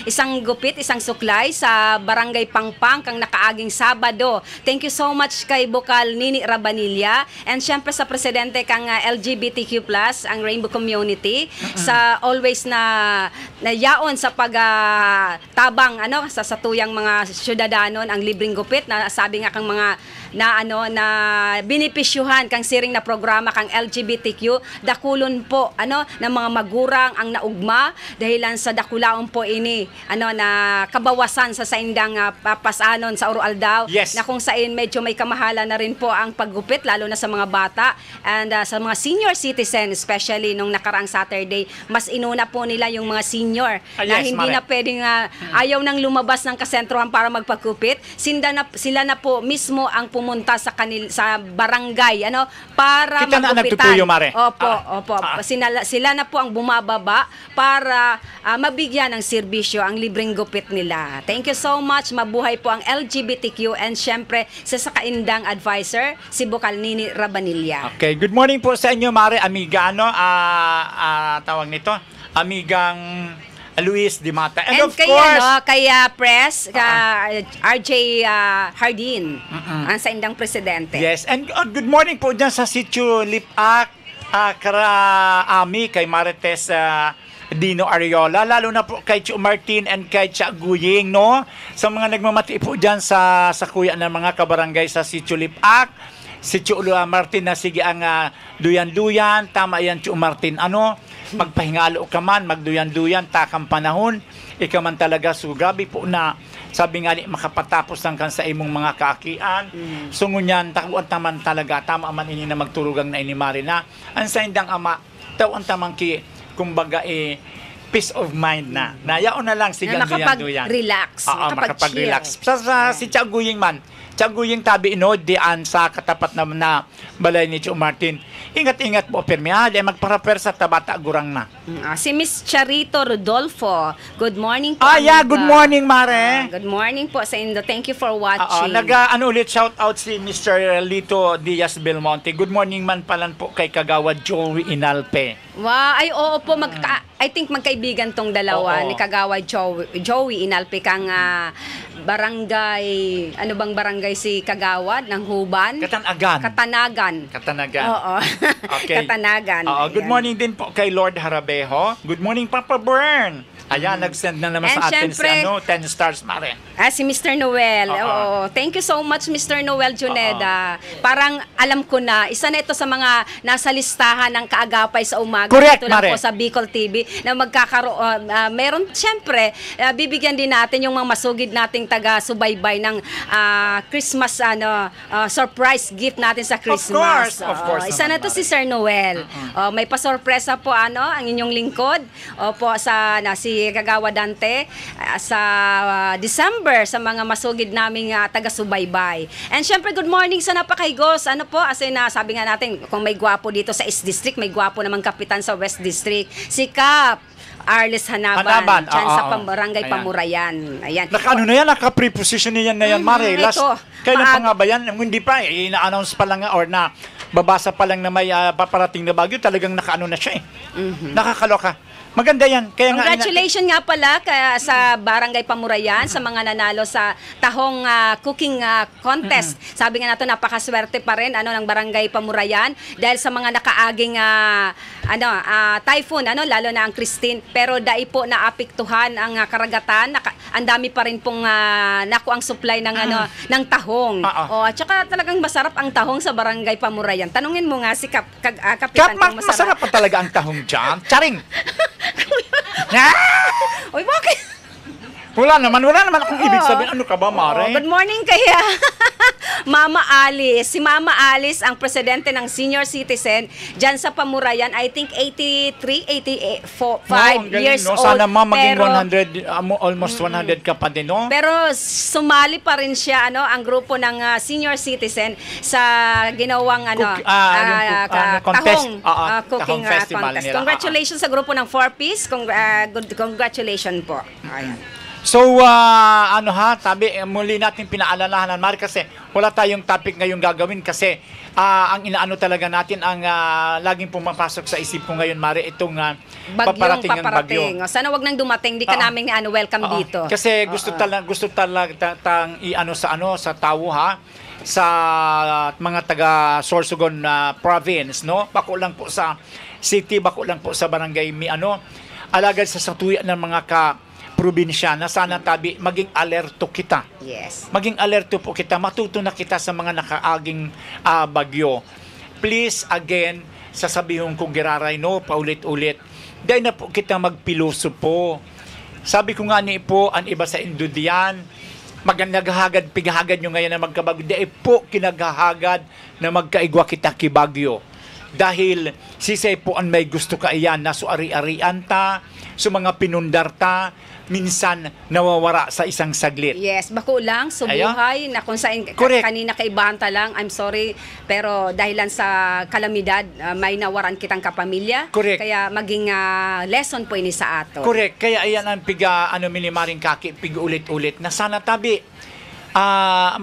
Speaker 5: isang gupit, isang suklay sa Barangay Pangpang kang nakaaging Sabado. Thank you so much kay Bukal Nini Rabanilla, and syempre sa presidente kang LGBTQ+, ang Rainbow Community, sa always na yaon sa pagtabang sa satuyang mga syudadanon ang libreng gupit na sabi nga kang mga na binipisyuhan kang siring na programa kang LGBTQ dakulon po ng mga magurang ang naugma dahilan sa dakulaon po ini na kabawasan sa saindang papasanon sa Oroaldaw.
Speaker 6: Yes.
Speaker 5: Na kung saan medyo may kamahala na rin po ang paggupit lalo na sa mga bata and sa mga senior citizen, especially nung nakaraang Saturday, mas inuna po nila yung mga senior na
Speaker 6: yes,
Speaker 5: hindi na pwedeng ayaw nang lumabas ng kasentruhan para magpagupit. Sila na po mismo ang pumunta sa barangay para
Speaker 6: kita na
Speaker 5: magupitan.
Speaker 6: nagtutuyo, Mare.
Speaker 5: Opo. Sila na po ang bumababa para mabigyan ng serbisyo ang libreng gupit nila. Thank you so much. Mabuhay po ang LGBTQ, and syempre sa kaindang advisor si Bukal Nini Rabanilla.
Speaker 6: Okay, good morning po sa inyo, Mare, amiga, tawag nito, amigang Luis Dimata. And of
Speaker 5: kay,
Speaker 6: course,
Speaker 5: kay Press, RJ Hardin, ang sa indang presidente.
Speaker 6: yes, and good morning po dyan sa Sitio Lipak, Karaami, kay Marites Dino Ariola, lalo na po kay Chu Martin and kay Cha Guying, sa mga nagmamati po dyan sa kuya ng mga kabarangay sa Sitio Lipak, si Chu Martin na sige ang duyan-duyan, tama yan Chu Martin, magpahingalo ka man, magduyan-duyan, takang panahon, ikaw man talaga, so grabe po na, sabi nga makapatapos lang kan sa imong mga kaakian, so ngunyan, takuan taman talaga, tama man ini na magturugang na inimari na, ang sa indang ama, tawan tamang kumbaga peace of mind na, nayaon na lang sigang duyan-duyan.
Speaker 5: Makapag-relax.
Speaker 6: Makapag-relax. Si Tiaguying man, Tiaguying tabi diyan sa katapat na balay ni Chu Martin, ingat-ingat po permihan, magparapwer sa tabata gurang na.
Speaker 5: Si Miss Charito Rodolfo. Good morning po.
Speaker 6: Good morning, Mare.
Speaker 5: Good morning po sa Indo. Thank you for watching.
Speaker 6: Ulit shout out si Mr. Lito Diaz Belmonte. Good morning man palan po kay Kagawad Joey Inalpe.
Speaker 5: Wow, ay oo po, I think magkaibigan tong dalawa
Speaker 6: Oo.
Speaker 5: ni Kagawad Joey Inalpe kang barangay, ano bang barangay si Kagawad ng Huban? Katanagan. Oo.
Speaker 6: Okay.
Speaker 5: Katanagan.
Speaker 6: Good
Speaker 5: Ayan.
Speaker 6: morning din po kay Lord Harabejo. Good morning, Papa Bern. Ayan, nag-send na naman
Speaker 5: And
Speaker 6: sa atin
Speaker 5: syempre,
Speaker 6: si 10 stars, Mare.
Speaker 5: Si Mr. Noel.
Speaker 6: Oo.
Speaker 5: Oo. Thank you so much, Mr. Noel Juneda. Parang alam ko na, isa na ito sa mga nasa listahan ng kaagapay sa umaga.
Speaker 6: Correct,
Speaker 5: Ito lang
Speaker 6: Mare.
Speaker 5: po sa Bicol TV na magkakaroon. Meron, syempre, bibigyan din natin yung mga masugid nating taga-subaybay ng Christmas surprise gift natin sa Christmas.
Speaker 6: Of course.
Speaker 5: Isa na
Speaker 6: naman,
Speaker 5: ito si
Speaker 6: Mare.
Speaker 5: Sir Noel. May pasorpresa po ang inyong lingkod. Po si Kagawa Dante sa December sa mga masugid naming taga-subaybay. And syempre, good morning sa napakaigos. Ano po, sabi nga natin, kung may gwapo dito sa East District, may gwapo namang kapitan sa West District. Si Kap Arles Hanaban. Dyan sa Barangay
Speaker 6: Ayan.
Speaker 5: Pamurayan. Ayan.
Speaker 6: Naka-preposition niyan na yan, Mare.
Speaker 5: Ito.
Speaker 6: Kailan pa nga ba yan? Hindi pa, ina-announce pa lang or na babasa pa lang na may paparating na bagyo, talagang naka-ano na siya Nakakaloka. Maganda yan. Kaya
Speaker 5: Congratulations nga pala sa Barangay Pamurayan sa mga nanalo sa tahong cooking contest. Sabi nga nato napakaswerte pa rin ng Barangay Pamurayan dahil sa mga nakaaging typhoon lalo na ang Christine, pero dai po naapektuhan ang karagatan. Ang dami pa rin pong nakuang supply ng ng tahong. At saka talagang masarap ang tahong sa Barangay Pamurayan. Tanungin mo nga si Kapitan kung
Speaker 6: masarap pa talaga ang tahong dyan. Charing!
Speaker 5: Uy, bakit?
Speaker 6: Wala naman akong ibig sabihin. Ano ka ba, Mare?
Speaker 5: Good morning kaya Mama Alice. Si Mama Alice ang presidente ng senior citizen dyan sa Pamurayan. I think 83, 85 years old.
Speaker 6: Sana maging
Speaker 5: pero,
Speaker 6: 100, almost 100 ka pa din, no?
Speaker 5: Pero sumali pa rin siya, ang grupo ng senior citizen sa ginawang
Speaker 6: contest.
Speaker 5: Cooking
Speaker 6: Tahong festival
Speaker 5: contest.
Speaker 6: nila.
Speaker 5: Congratulations sa grupo ng 4Ps. Congratulations po. Ayan.
Speaker 6: So, tabi, muli natin pinaalalahanan, Mari, kasi wala tayong topic ngayong gagawin kasi ang inaano talaga natin, ang laging pumapasok sa isip ko ngayon, Mari, itong paparating ng bagyo.
Speaker 5: Sana wag nang dumating, di ka namin welcome dito.
Speaker 6: Kasi gusto talaga sa tao, sa mga taga Sorsogon province, no? Bako lang po sa city, bako lang po sa barangay, alagad sa satuyan ng mga probinsya na sana tabi maging alerto kita.
Speaker 5: Yes.
Speaker 6: Maging alerto po kita, matuto na kita sa mga nakaaging bagyo. Please, again, sasabihin kong giraray, paulit-ulit, dahil na po kita magpiloso po. Sabi ko nga po, ang iba sa Indudian, naghahagad, pigahagad nyo ngayon na magkabagyo, dahil po kinaghahagad na magkaigwa kita kibagyo. Dahil sisay po ang may gusto ka iyan, naso ari-arian ta, so mga pinundar ta, minsan nawawara sa isang saglit.
Speaker 5: Yes, bako lang, subuhay na kung saan kanina kaibanta lang, I'm sorry, pero dahilan sa kalamidad, may nawaran kitang kapamilya.
Speaker 6: Correct.
Speaker 5: Kaya maging lesson po ini sa ato.
Speaker 6: Correct. Kaya ayan ang minimaring kaki, ulit-ulit, na sana tabi,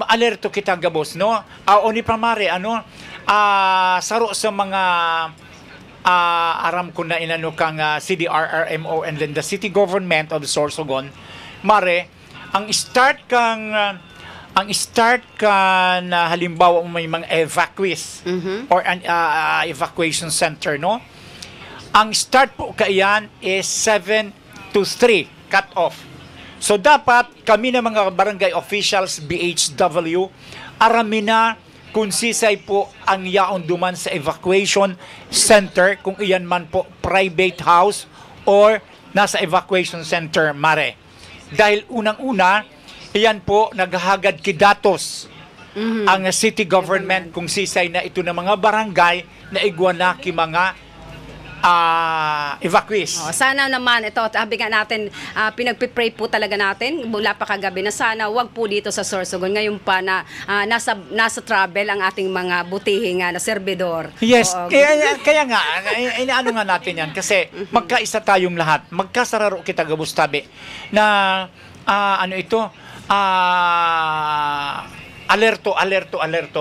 Speaker 6: alerto kita gabos, no? O ni Pamare, saro sa mga aram ko na kang CDRRMO and then the city government of Sorsogon, Mare, ang start kan halimbawa may mga evacuees or an evacuation center, no? Ang start po kaiyan is 7 to 3 cut off. So dapat kami na mga barangay officials, BHW, aramin na kung sisay po ang yaon duman sa evacuation center, kung iyan man po private house or nasa evacuation center, Mare. Dahil unang-una, iyan po naghahagad kidatos ang city government kung sisay na ito na mga barangay na igwa na ki mga evacuees.
Speaker 5: Sana naman ito, sabi nga natin, pinagpipray po talaga natin mula pa kagabi na sana wag po dito sa Sorsogon. Ngayon pa na nasa travel ang ating mga butihing na servidor.
Speaker 6: Yes,
Speaker 5: Oo.
Speaker 6: kaya nga, inaano nga natin yan kasi magkaisa tayong lahat. Magkasararo kita gabustabi na alerto.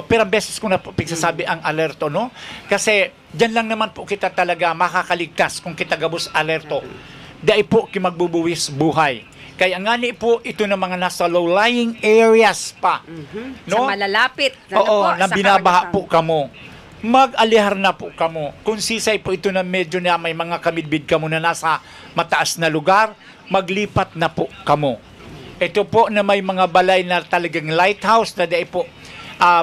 Speaker 6: Pero beses ko na po pigsasabi ang alerto, no? Kasi dyan lang naman po kita talaga makakaligtas kung kita gabos alerto. Dahil po magbubuwis buhay. Kaya nga ni po ito na mga nasa low-lying areas pa. No?
Speaker 5: Sa malalapit.
Speaker 6: Oo, na
Speaker 5: sa
Speaker 6: binabaha
Speaker 5: karagatan.
Speaker 6: po kamo. Mag-alihar na po kamo. Kung sisay po ito na medyo na may mga kamidbid kamo na nasa mataas na lugar, maglipat na po kamo. Ito po na may mga balay na talagang lighthouse na dahil po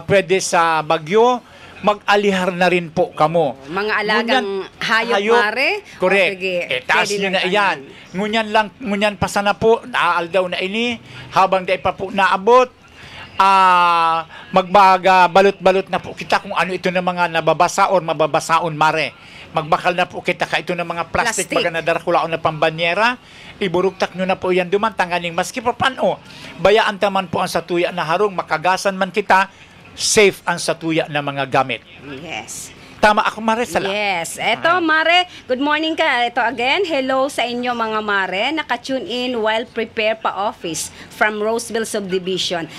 Speaker 6: pwede sa bagyo, mag-alihar na rin po kamo.
Speaker 5: Mga alagang hayop, mare.
Speaker 6: Correct. Taas
Speaker 5: Pwede
Speaker 6: nyo na
Speaker 5: ng
Speaker 6: iyan. Ngunyan pa sana po, naaldaw na ini, habang dahil pa po naabot, magbaga balot-balot na po kita kung ano ito na mga nababasa or mababasaon, mare. Magbakal na po kita ka ito ng mga plastic baga na darakulaon na pambanyera, iburugtak nyo na po yan dumantanganing maski pa pano, bayaan taman po ang satuya na harong, makagasan man kita, safe ang satuya na mga gamit.
Speaker 5: Yes.
Speaker 6: Tama ako, Mare, sala.
Speaker 5: Yes. Eto, Mare, good morning ka. Ito again, hello sa inyo mga Mare. Naka-tune in while prepare pa office from Roseville Subdivision.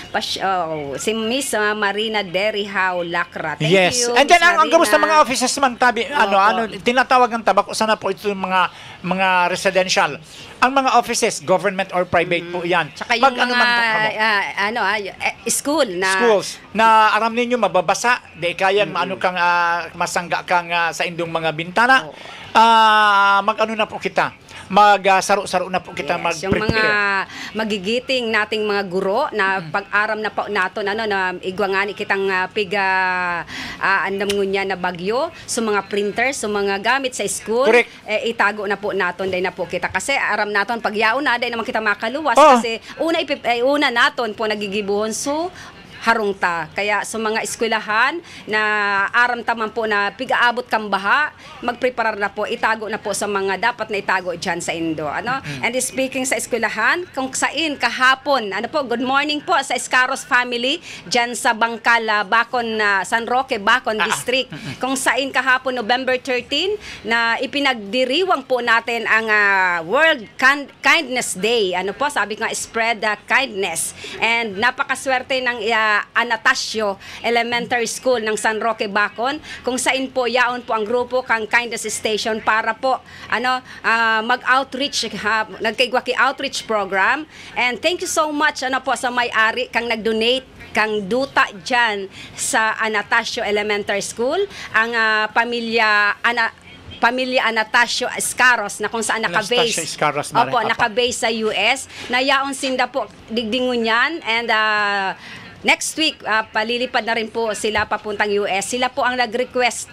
Speaker 5: Si Miss Marina Derihao Lacra. Thank
Speaker 6: Yes.
Speaker 5: you,
Speaker 6: And then,
Speaker 5: Miss
Speaker 6: ang gusto
Speaker 5: Marina.
Speaker 6: mga offices man, tinatawag ng tabak, sana po ito mga residential. Ang mga offices, government or private po yan.
Speaker 5: Tsaka yung school na...
Speaker 6: Schools na aram ninyo mababasa, di kayang masangga kang sa indong mga bintana. Mag-ano na po kita. Magsaro-saro na po kita,
Speaker 5: Yes, yung mga magigiting nating mga guro na pag-aram na po nato na igwangani kitang andam ngunya na bagyo sa mga printers, sa mga gamit sa school.
Speaker 6: Correct.
Speaker 5: Itago na po naton day na po kita kasi aram naton pag yaon na day naman kita makaluwas kasi una naton po nagigibuhon so harong ta. Kaya sa mga eskwelahan na aram taman po na pigaabot kang baha, magpreparar na po, itago na po sa mga dapat na itago dyan sa Indo. And speaking sa eskwelahan, kung sain kahapon, good morning po sa Escaros family dyan sa Bangkala, Bacon, San Roque, Bacon District. Kung sain kahapon, November 13, na ipinagdiriwang po natin ang World Kindness Day. Sabi ko nga, spread kindness. And napakaswerte ng Anastasio Elementary School ng San Roque, Bacon, kung saan po yaon po ang grupo kang Kindness Station para po mag-outreach, nagkaigwaki outreach program. And thank you so much po sa may-ari kang nag-donate kang duta dyan sa Anastasio Elementary School, ang pamilya Anastasio Escaros na kung saan naka-base naka-base sa US na yaon sinda po digdingon yan. And next week, palilipad na rin po sila papuntang US. Sila po ang nag-request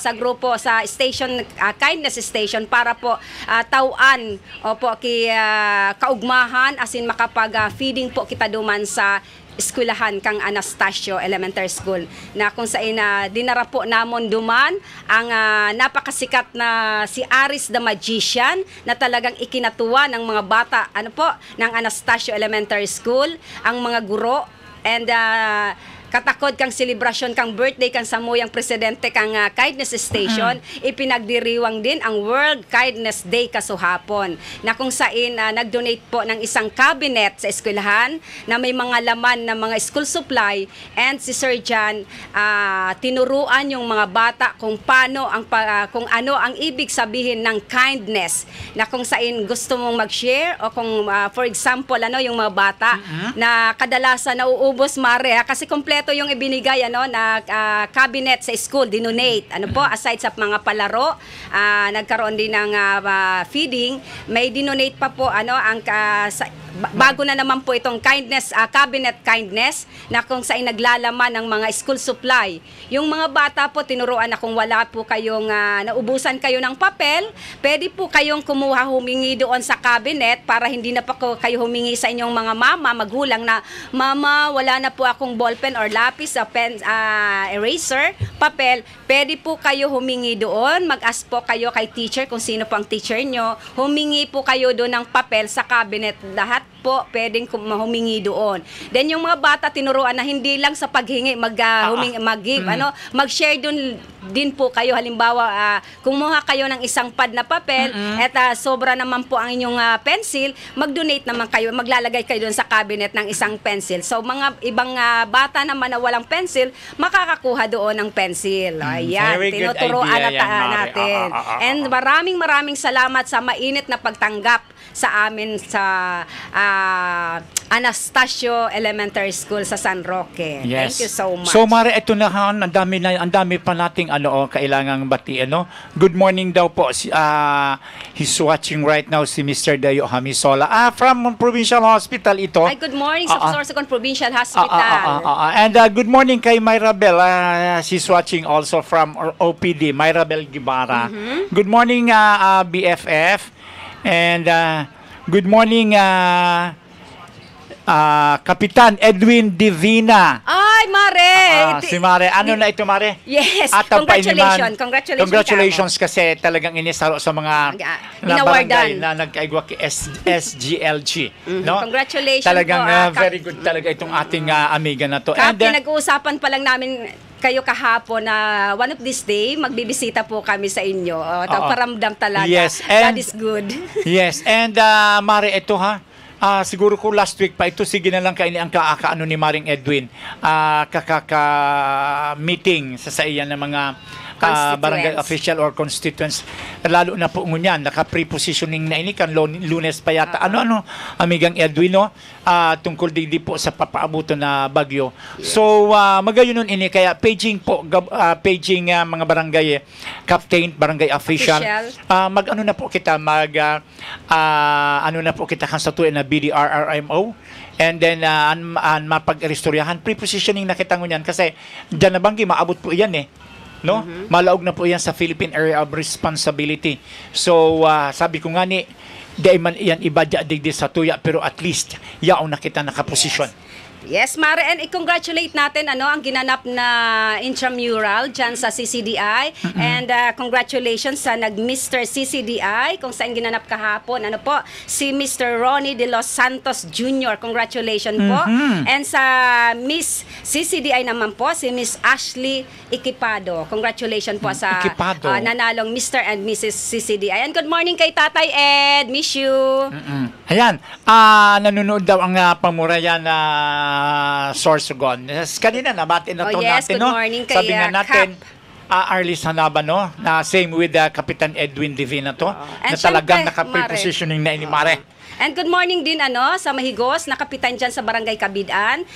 Speaker 5: sa grupo sa station, Kindness Station para po tauan kaugmahan asin makapag-feeding po kita duman sa eskwelahan kang Anastasio Elementary School na kung saan dinara po namon duman ang napakasikat na si Aris the Magician na talagang ikinatuwa ng mga bata ng Anastasio Elementary School, ang mga guro. And katakod kang selebrasyon kang birthday kang samuyang presidente kang Kindness Station, ipinagdiriwang din ang World Kindness Day kasuhapon na kung saan nag-donate po ng isang cabinet sa eskwelahan na may mga laman na mga school supply, and si Sir John tinuruan yung mga bata kung paano kung ano ang ibig sabihin ng kindness, na kung saan gusto mong mag-share o kung for example yung mga bata na kadalasan nauubos, Mare, kasi kompleto yung ibinigay na cabinet sa school, dinonate. Aside sa mga palaro, nagkaroon din ng feeding, may dinonate pa po bago na naman po itong cabinet kindness na kung saan naglalaman ng mga school supply. Yung mga bata po, tinuruan na kung wala po kayong naubusan kayo ng papel, pwede po kayong humingi doon sa cabinet para hindi na pa kayo humingi sa inyong mga magulang na, "Mama, wala na po akong ballpen or lapis, eraser, papel." Pwede po kayo humingi doon, mag-ask po kayo kay teacher kung sino po ang teacher nyo, humingi po kayo doon ng papel sa cabinet. Lahat po pwedeng humingi doon. Then yung mga bata tinuruan na hindi lang sa paghingi mag-give, mag-share doon din po kayo. Halimbawa, kumuha kayo ng isang pad na papel at sobra naman po ang inyong pencil, mag-donate naman kayo, maglalagay kayo doon sa cabinet ng isang pencil. So mga ibang bata naman na walang pencil, makakakuha doon ng pencil. Ayan, tinuturoan natin. And maraming salamat sa mainit na pagtanggap sa amin sa Anastasio Elementary School sa San Roque.
Speaker 6: Yes.
Speaker 5: Thank you so much.
Speaker 6: So Mare, ito na ang dami pa nating kailangang batiin, no? Good morning daw po. He's watching right now si Mr. Dayo Hamisola. From Provincial Hospital ito.
Speaker 5: Ay, good morning sa Sorsogon Provincial Hospital.
Speaker 6: And good morning kay Myrabel. She's watching also from OPD, Myrabel Gibara. Good morning BFF. And good morning Kapitan Edwin Divina.
Speaker 5: Ay, Mare!
Speaker 6: Si Mare. Ano na ito, Mare?
Speaker 5: Yes.
Speaker 6: Congratulations.
Speaker 5: Congratulations
Speaker 6: Kasi talagang inisaro sa mga
Speaker 5: inawardan
Speaker 6: na nagkaigwa kay SGLG. No?
Speaker 5: Congratulations
Speaker 6: talagang
Speaker 5: po.
Speaker 6: Very good talaga itong ating amiga na to.
Speaker 5: And pinag-uusapan pa lang namin kayo kahapon na one of this day, magbibisita po kami sa inyo. Paramdam talaga.
Speaker 6: Yes.
Speaker 5: That is good.
Speaker 6: Yes. And Mare, ito siguro ko last week pa ito, sige na lang kaini ang kaano ni Maring Edwin, meeting sa iyan ng mga barangay official or constituents, lalo na po ngunyan naka-prepositioning na ini kan Lunes pa yata amigang Edwin, no? Tungkol di po sa papaabuto na bagyo. Yes. So magayon nun ini, kaya paging mga barangay captain, barangay official. Mag-ano na po kita kan sa tuwi na BDRRMO. And then mapag-restoryahan, prepositioning na kita ngunyan kasi dyan na banggi maabot po yan no? Malaog na po yan sa Philippine Area of Responsibility. So sabi ko nga di man yan ibadya digdi sa tuya, pero at least yaon na kita nakaposisyon.
Speaker 5: Yes, Mare, and i-congratulate natin ang ginanap na intramural dyan sa CCDI. And congratulations sa nag-Mr. CCDI kung saan ginanap kahapon. Si Mr. Ronnie De Los Santos Jr. Congratulations po. And sa Miss CCDI naman po, si Miss Ashley Equipado. Congratulations po sa nanalong Mr. and Mrs. CCDI. And good morning kay Tatay Ed. Miss you.
Speaker 6: Ayan, nanonood daw ang pamurayan na Sorsogon. Kanina nabati na to natin, no?
Speaker 5: Morning kay
Speaker 6: sabi nga natin, Arlis Hanaba, no? Na same with Kapitan Edwin Divina to, na talagang naka-prepositioning na ini, Mare.
Speaker 5: And good morning din sa Mahigos, na kapitan dyan sa Barangay Kabidan,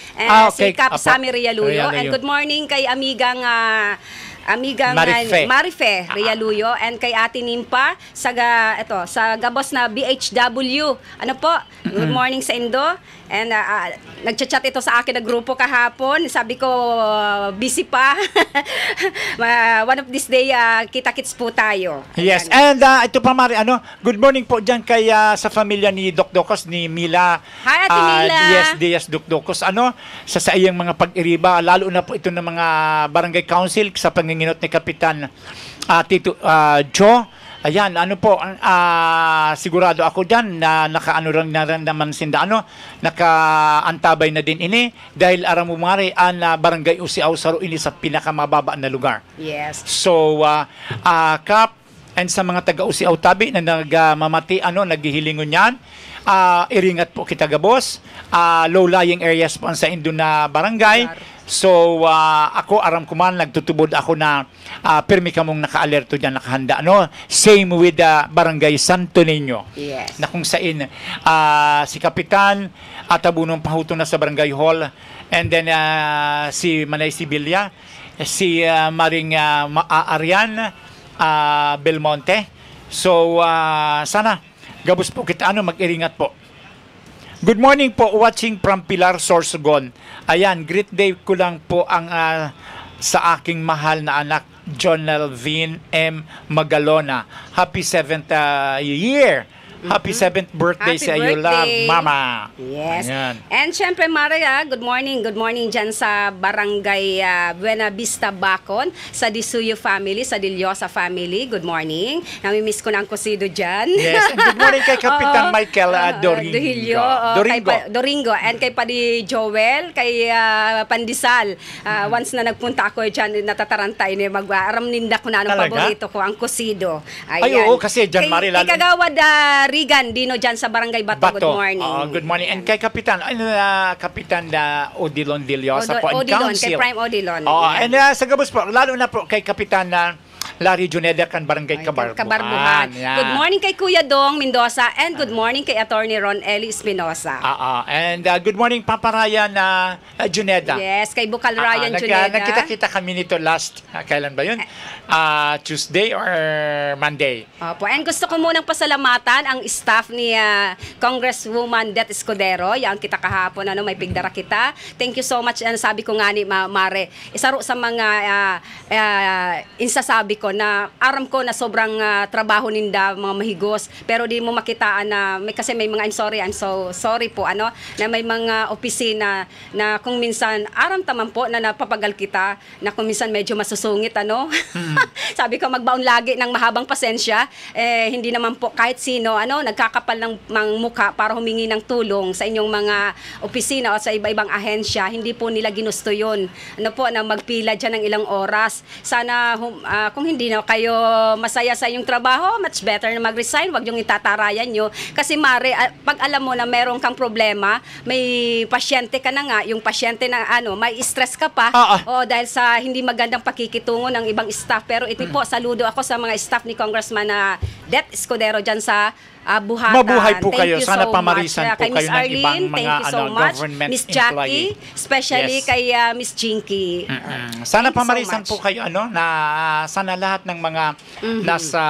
Speaker 5: si Cap Sami Rialuyo. And good morning kay amigang Marife Rialuyo, and kay Ate Nimpa sa Gabos na BHW. Good morning sa Indo. And nagchat-chat ito sa akin na grupo kahapon. Sabi ko, busy pa. One of this day, kita-kits po tayo.
Speaker 6: Yes, and ito pa, Mari, good morning po dyan kay sa familya ni Doc Docos, ni Mila.
Speaker 5: Hi, Ate Mila.
Speaker 6: Yes, Doc Docos. Sa iyang mga pag-iriba, lalo na po ito ng mga barangay council sa panginginot ni Kapitan Tito Joe. Ayan, sigurado ako dyan na naman sinda, nakaantabay na din ini, dahil aram mo Mari, barangay Usiaw Saro ini sa pinakamababa na lugar.
Speaker 5: Yes.
Speaker 6: So, Kap, and sa mga taga-Usiaw Tabi na nagmamati, naghihilingon yan, iringat po kita gabos, low-lying areas po sa Indo na barangay. So, ako, aram ko man, nagtutubod ako na pirmi ka mong naka-alerto dyan, nakahanda. Same with Barangay Santo Niño.
Speaker 5: Yes.
Speaker 6: Na kung saan si Kapitan at abunong pahuto na sa Barangay Hall. And then si Manay Sibilia, si Maring Arian Belmonte. So, sana, gabos po kita, mag-iringat po. Good morning po, watching from Pilar, Sorsogon. Ayan, great day ko lang po ang sa aking mahal na anak, John Elvin M. Magalona. Happy 7th year! Happy 7th birthday
Speaker 5: Happy
Speaker 6: sa iyo lang,
Speaker 5: birthday.
Speaker 6: Mama.
Speaker 5: Yes.
Speaker 6: Ayan.
Speaker 5: And syempre, Maria, good morning. Good morning dyan sa Barangay Buena Vista, Bacon, sa Disuyo family, sa Diliosa family. Good morning. Namimiss ko na ang kusido dyan.
Speaker 6: Yes, and good morning kay Kapitan
Speaker 5: Oo.
Speaker 6: Michael Doringo.
Speaker 5: Doringo. And kay Padi Joel, kay Pandisal. Once na nagpunta ako dyan, natatarantay niya, mag-aram ninda ko na anong
Speaker 6: Talaga?
Speaker 5: paborito ko, ang kusido.
Speaker 6: Ay, oo, kasi dyan, Mari, lalo-
Speaker 5: Kay Kagawad Rigan Dino dyan sa Barangay Bato. Good morning.
Speaker 6: Good morning. And kay Kapitan, Kapitan Odilon Diliosa po, and
Speaker 5: Odilon,
Speaker 6: Council.
Speaker 5: kay Prime Odilon.
Speaker 6: And sa gabos po, lalo na po kay Kapitan Larry Juneda kan Barangay Kabarbuhan. Yan.
Speaker 5: Good morning kay Kuya Dong Mendoza and good morning kay Attorney Ron Eli Espinosa.
Speaker 6: And good morning Papa Ryan Juneda.
Speaker 5: Yes, kay Bukal Ryan Juneda.
Speaker 6: Nagkita-kita kami nito last, kailan ba yun? Tuesday or Monday?
Speaker 5: Opo. And gusto ko munang pasalamatan ang staff ni Congresswoman Det Escudero. Yang kita kahapon, may pigdara kita. Thank you so much. Sabi ko nga ni Mare, isa ro sa mga insasabi ko na aram ko na sobrang trabaho ninda, mga mahigos, pero di mo makitaan na kasi may mga I'm so sorry po na may mga opisina na kung minsan aram taman po na napapagal kita, na kung minsan medyo masusungit sabi ko magbaon lagi ng mahabang pasensya, hindi naman po kahit sino nagkakapal ng mukha para humingi ng tulong sa inyong mga opisina o sa iba-ibang ahensya, hindi po nila ginusto yun na magpila dyan ng ilang oras. Sana kung hindi na kayo masaya sa inyong trabaho, much better na mag-resign, wag yung itatarayan nyo. Kasi Mare, pag alam mo na meron kang problema, may pasyente ka na nga, yung pasyente na may stress ka pa, dahil sa hindi magandang pakikitungo ng ibang staff. Pero ito po, saludo ako sa mga staff ni Congressman Det Escudero dyan sa Buhatan.
Speaker 6: Mabuhay po
Speaker 5: Thank
Speaker 6: kayo.
Speaker 5: you
Speaker 6: Sana
Speaker 5: so
Speaker 6: pamarisan
Speaker 5: much.
Speaker 6: po
Speaker 5: Kay
Speaker 6: kayo
Speaker 5: Miss
Speaker 6: ng
Speaker 5: Arlene,
Speaker 6: ibang
Speaker 5: thank
Speaker 6: mga
Speaker 5: you so much.
Speaker 6: government
Speaker 5: Miss Jackie,
Speaker 6: employee.
Speaker 5: especially
Speaker 6: Yes.
Speaker 5: kay Miss Jinky.
Speaker 6: Sana
Speaker 5: Thank you so
Speaker 6: pamarisan
Speaker 5: much.
Speaker 6: po kayo na sana lahat ng mga nasa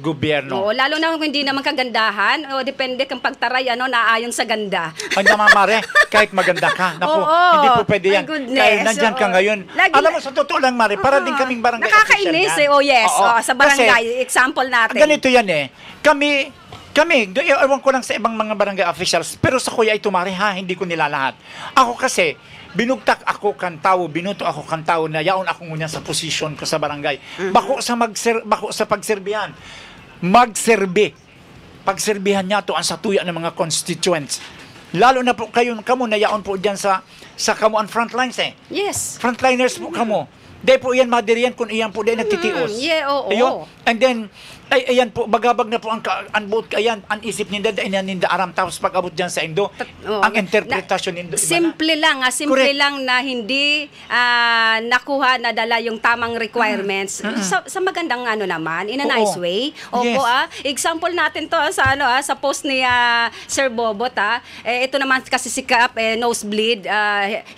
Speaker 6: gobyerno.
Speaker 5: Oo, lalo na kung hindi naman kagandahan, depende kang pagtaray naayon sa ganda.
Speaker 6: Ay naman Mare, kahit maganda ka. Naku,
Speaker 5: Oo,
Speaker 6: hindi po pwede yan.
Speaker 5: my goodness,
Speaker 6: Kahit nandyan ka
Speaker 5: oo.
Speaker 6: ngayon.
Speaker 5: Lagi
Speaker 6: Alam mo, sa totoo lang Mare, para din kaming barangay
Speaker 5: Nakakainis
Speaker 6: official yan.
Speaker 5: Oh yes.
Speaker 6: Oo.
Speaker 5: Sa barangay,
Speaker 6: Kasi,
Speaker 5: example natin.
Speaker 6: ganito yan Kami, ewan ko lang sa ibang mga barangay officials, pero sa kuya ito Mare hindi ko nilalahat. Ako kasi, binugtak ako kan tao, binuto ako kan tao na yaon ako ngunyan sa posisyon ko sa barangay. Bako sa pagserbihan. Pagserbihan niya to ang satuya ng mga constituents. Lalo na po kamo na yaon po diyan sa kamo ang frontlines
Speaker 5: Yes.
Speaker 6: Frontliners po kamo. Dahil po iyan madiriyan kung iyan po dahil nagtitios.
Speaker 5: Yeah, oo.
Speaker 6: Ayun. And then, ayan po, bagabag na po ang ayan, ang isip ninda, dahil ninda aram, tapos pag-abot dyan sa Indo, ang interpretasyon nindo.
Speaker 5: Simple lang,
Speaker 6: Correct.
Speaker 5: lang na hindi nakuha na dala yung tamang requirements. Sa magandang naman, in a nice way. Opo,
Speaker 6: Yes.
Speaker 5: example natin to sa post ni Sir Bobot, ito naman kasi si Kap, nosebleed,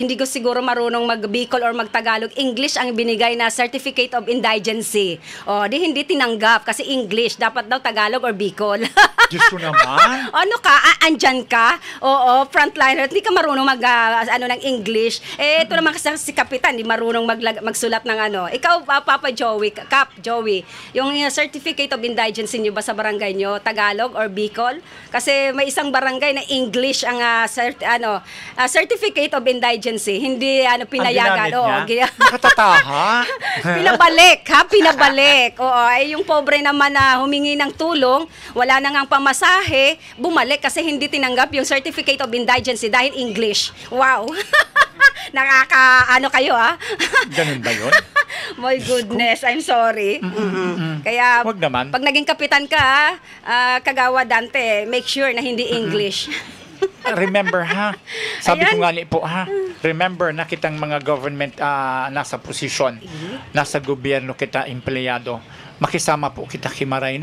Speaker 5: hindi ko siguro marunong mag-Bicol or mag-Tagalog. English ang binigay na Certificate of Indigency. Di hindi tinanggap kasi English, dapat daw Tagalog or Bicol.
Speaker 6: Diyos ko naman.
Speaker 5: Ano ka? Andyan ka? Oo, frontliner. Hindi ka marunong ng English. Ito naman kasi si Kapitan, hindi marunong magsulat ng Ikaw, Papa Joey, Joey, yung Certificate of Indigency nyo ba sa barangay nyo, Tagalog or Bicol? Kasi may isang barangay na English ang Certificate of Indigency. Hindi pinayagan.
Speaker 6: Nakatataha.
Speaker 5: Pinabalik. Oo, yung pobre naman na humingi ng tulong, wala na ngang pamasahe, bumalik kasi hindi tinanggap yung Certificate of Indigency dahil English. Wow. Kayo
Speaker 6: Ganun ba yun?
Speaker 5: My goodness, I'm sorry. Kaya
Speaker 6: Wag naman.
Speaker 5: pag naging kapitan ka, Kagawa Dante, make sure na hindi English.
Speaker 6: Remember sabi ko
Speaker 5: Ayan.
Speaker 6: nga po remember na kitang mga government nasa posisyon, nasa gobyerno kita empleyado, makisama po kita kimaray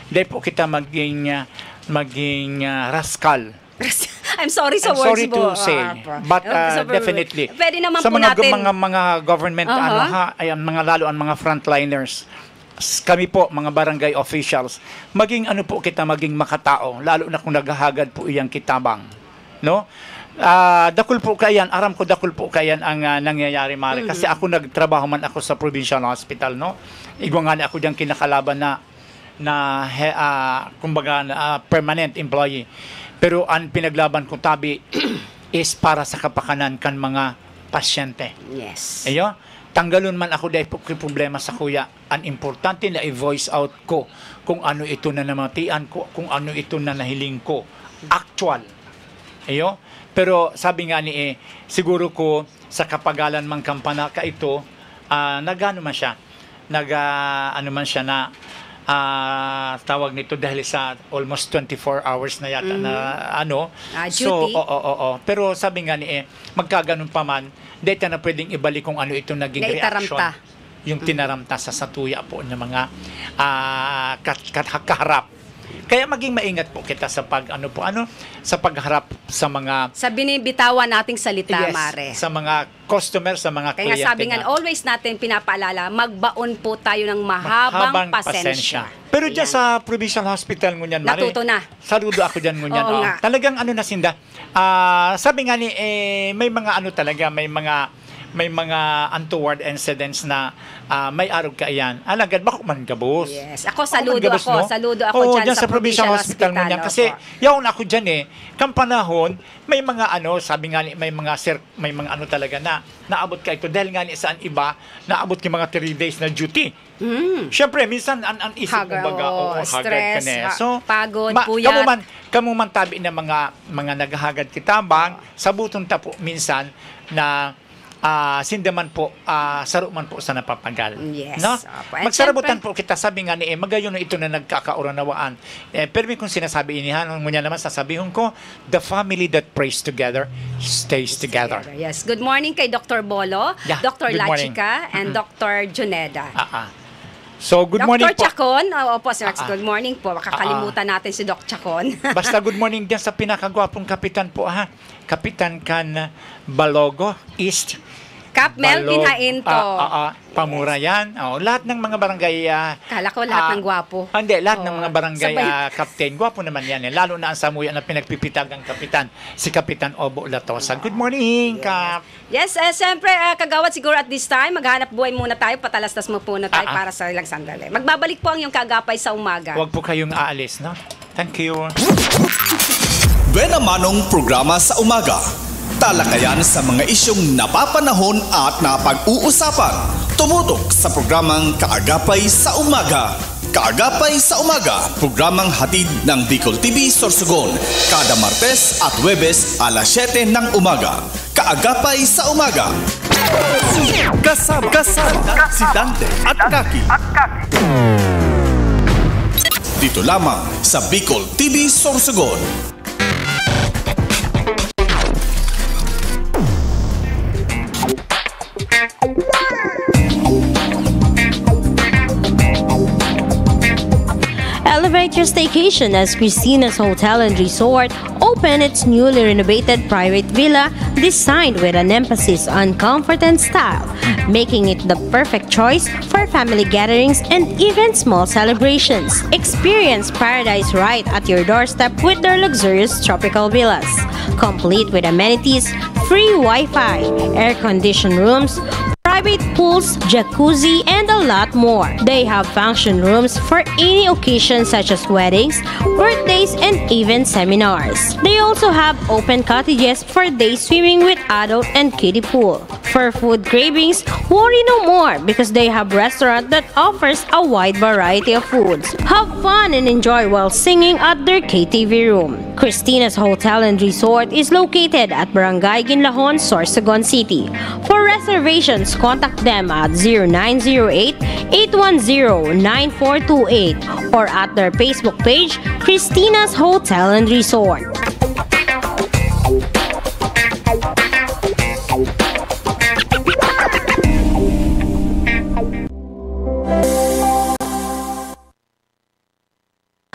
Speaker 6: dahil po kita maging rascal.
Speaker 5: I'm sorry sa
Speaker 6: I'm
Speaker 5: words
Speaker 6: sorry
Speaker 5: mo.
Speaker 6: to say, but definitely
Speaker 5: Pwede naman
Speaker 6: sa
Speaker 5: po
Speaker 6: mga
Speaker 5: natin.
Speaker 6: mga government ayan, mga lalo ang mga frontliners, kami po mga barangay officials, maging po kita maging makatao, lalo na kung naghahagad po iyang kitabang. no? Dakul po kayan, aram ko dakul po kayan ang nangyayari, Mare. Kasi ako nagtrabaho man ako sa provincial hospital, no? Igwa nga ako diyang kinakalaban kumbaga permanent employee. Pero ang pinaglaban ko tabi is para sa kapakanan kan mga pasyente.
Speaker 5: Yes.
Speaker 6: Ayo, tanggalon man ako dahil problema sa kuya. Ang importante na i-voice out ko kung ano ito na namatian ko, kung ano ito na nahiling ko. Actual. Ayo. Pero sabi nga ni siguro ko sa kapagalan mang kampana ka ito, nagano man siya, ano man siya na tawag nito dahil sa almost 24 hours na yata na
Speaker 5: duty.
Speaker 6: So, pero sabi nga ni magkaganon pa man, dito na pwedeng ibalik kung ano ito naging reaction. Yung tinaramta sa satuya po ng mga kaharap. Kaya maging maingat po kita sa sa pagharap sa mga
Speaker 5: binibitawan nating salita,
Speaker 6: yes,
Speaker 5: Mare.
Speaker 6: sa mga customer, sa mga kliyente.
Speaker 5: Kaya sabi nga, always natin pinapaalala, magbaon po tayo ng mahabang pasensya.
Speaker 6: Pero dyan sa provincial hospital ngunyan, Mare.
Speaker 5: Natuto na.
Speaker 6: Saludo ako dyan ngunyan.
Speaker 5: Oo nga.
Speaker 6: Talagang na sinda. Sabi nga ni, may mga talaga, may mga untoward incidents na may arog ka iyan. Alagad, bako man gabos.
Speaker 5: Yes. Ako, saludo ako dyan sa provincial hospital
Speaker 6: mo niyan. Kasi, yaon ako dyan kampanahon, may mga sabi nga ni, may mga talaga na naabot ka ito. Dahil nga ni saan iba, naabot ka mga 3 days na duty. Siyempre, minsan, ang isip kumbaga,
Speaker 5: stress,
Speaker 6: hagad ka So,
Speaker 5: pagod, puyat.
Speaker 6: Kamu man tabi na mga naghahagad kitabang, sabuton ta po minsan na sindaman po, saro man po sa napapagal.
Speaker 5: Yes.
Speaker 6: No? Magsarabutan
Speaker 5: Siyempre,
Speaker 6: po kita, sabi nga ni magayon ito na nagkakauranawaan. Pero kung sinasabi inihan, ngunya naman sasabihin ko, the family that prays together stays together.
Speaker 5: Yes. Good morning kay Dr. Bolo,
Speaker 6: Yeah,
Speaker 5: Dr.
Speaker 6: good morning.
Speaker 5: Lachika, and Dr. Juneda.
Speaker 6: So, good morning po.
Speaker 5: Dr. Chacon, opo, Sir Rex, good morning po. Makakalimutan natin si Doc Chacon.
Speaker 6: Basta good morning dyan sa pinakagwapong kapitan po, Kapitan Kan Balogo East.
Speaker 5: Cap Melvin Hainto.
Speaker 6: Pamura yan. Lahat ng mga barangay...
Speaker 5: Kala ko lahat ng gwapo.
Speaker 6: Hindi, lahat ng mga barangay captain. Gwapo naman yan. Lalo na ang Samuya na pinagpipitag ang kapitan. Si Kapitan Obo Latosa. Good morning, Kap.
Speaker 5: Yes, siyempre, kagawad siguro at this time, maghanap buhay muna tayo. Patalastas mo muna tayo para sa ilang sandali. Magbabalik po ang iyong kagapay sa umaga.
Speaker 6: Huwag po kayong aalis, no? Thank you.
Speaker 1: Buena Manong programa sa umaga. Talakayan sa mga isyong napapanahon at napag-uusapan. Tumutok sa programang Kaagapay sa Umaga. Kaagapay sa Umaga, programang hatid ng Bicol TV Sorsogon. Kada Martes at Huwebes alas 7 ng umaga. Kaagapay sa Umaga. Kasama si Dante at Kaki. Dito lamang sa Bicol TV Sorsogon.
Speaker 2: Elevate your staycation as Christina's Hotel and Resort opened its newly renovated private villa designed with an emphasis on comfort and style, making it the perfect choice for family gatherings and even small celebrations. Experience paradise right at your doorstep with their luxurious tropical villas, complete with amenities, free Wi-Fi, air-conditioned rooms, private pools, jacuzzi, and a lot more. They have function rooms for any occasion such as weddings, birthdays, and even seminars. They also have open cottages for day swimming with adult and kiddie pool. For food cravings, worry no more because they have restaurant that offers a wide variety of foods. Have fun and enjoy while singing at their KTV room. Christina's Hotel and Resort is located at Barangay Ginlahon, Sorsogon City. For reservations, contact them at 0908-810-9428 or at their Facebook page, Christina's Hotel and Resort.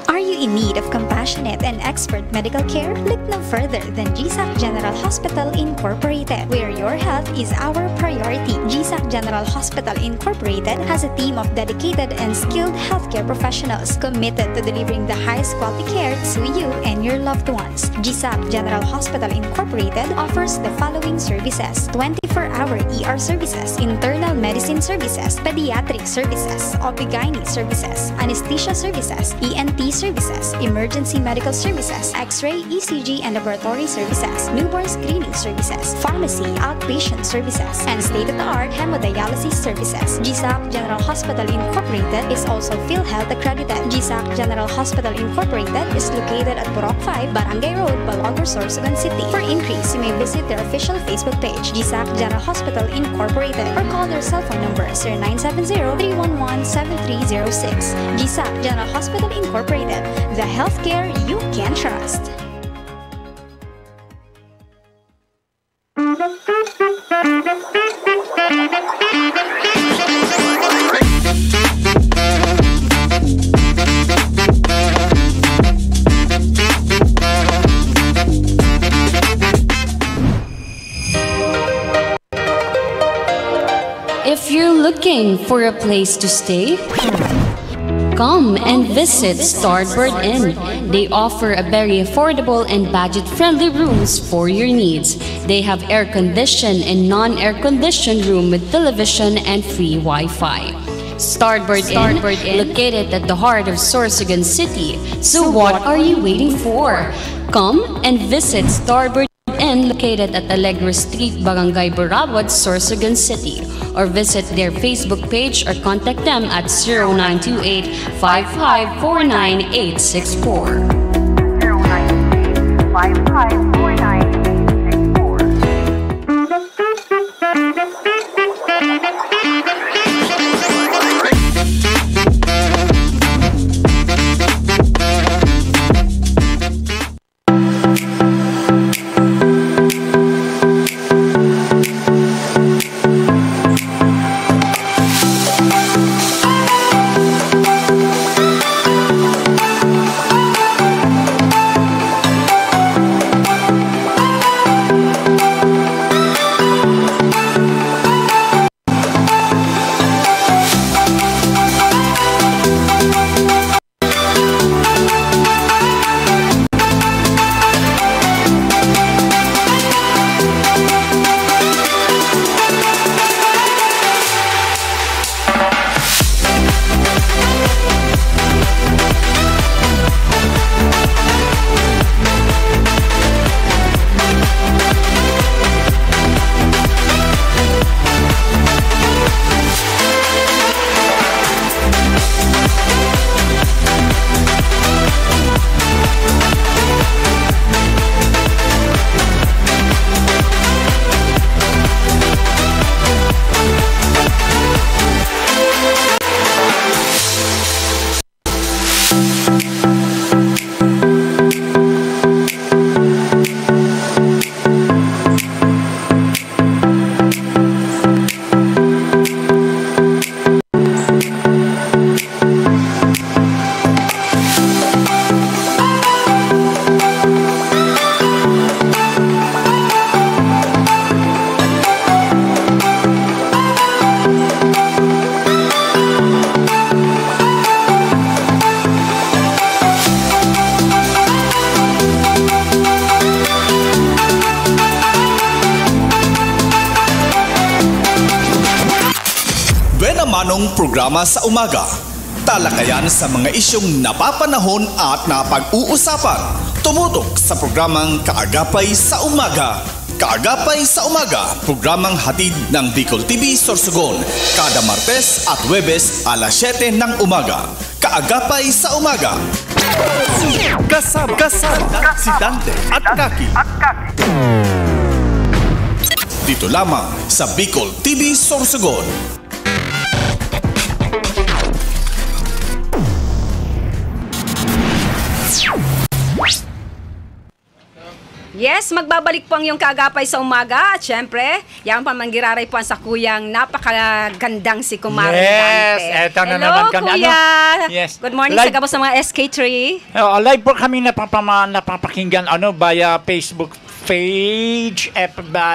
Speaker 7: Are you in need of compassionate and expert medical care, look no further than GSAC General Hospital Incorporated, where your health is our priority. GSAC General Hospital Incorporated has a team of dedicated and skilled healthcare professionals committed to delivering the highest quality care to you and your loved ones. GSAC General Hospital Incorporated offers the following services: 24-hour ER services, internal medicine services, pediatric services, OB/GYN services, anesthesia services, ENT services, emergency medical services, X-ray, ECG, and laboratory services, newborn screening services, pharmacy, outpatient services, and state-of-the-art hemodialysis services. GSAC General Hospital Incorporated is also PhilHealth accredited. GSAC General Hospital Incorporated is located at Purok 5, Barangay Road, Balogor, Sorsogon City. For inquiries, you may visit their official Facebook page, GSAC General Hospital Incorporated, or call their cell phone number 0970-311-7306. GSAC General Hospital Incorporated, the healthcare you can trust.
Speaker 8: If you're looking for a place to stay, come and visit Starboard Inn. They offer a very affordable and budget-friendly rooms for your needs. They have air-conditioned and non-air-conditioned room with television and free Wi-Fi. Starboard Inn, located at the heart of Sorsogon City. So what are you waiting for? Come and visit Starboard Inn, located at Alegre Street, Barangay Burabot, Sorsogon City, or visit their Facebook page or contact them at 0928-5549864.
Speaker 9: 0928-5549864.
Speaker 1: Manong programa sa umaga. Talakayan sa mga isyong napapanahon at napag-uusapan. Tumutok sa programang Kaagapay sa Umaga. Kaagapay sa Umaga, programang hatid ng Bicol TV Sorsogon, kada Martes at Huwebes alas 7 ng umaga. Kaagapay sa Umaga. Kasama si Dante at Kaki. Dito lamang sa Bicol TV Sorsogon.
Speaker 5: Yes, magbabalik po ang iyong kaagapay sa umaga. At syempre, yan pa manggiraray po ang sa kuyang napakagandang si Kumare
Speaker 6: Yes,
Speaker 5: Dante.
Speaker 6: eto na
Speaker 5: Hello,
Speaker 6: naman kami.
Speaker 5: Kuya.
Speaker 6: Yes.
Speaker 5: Good morning
Speaker 6: Live-
Speaker 5: sa gabos ng mga SK3.
Speaker 6: Live po kami napapakinggan via Facebook page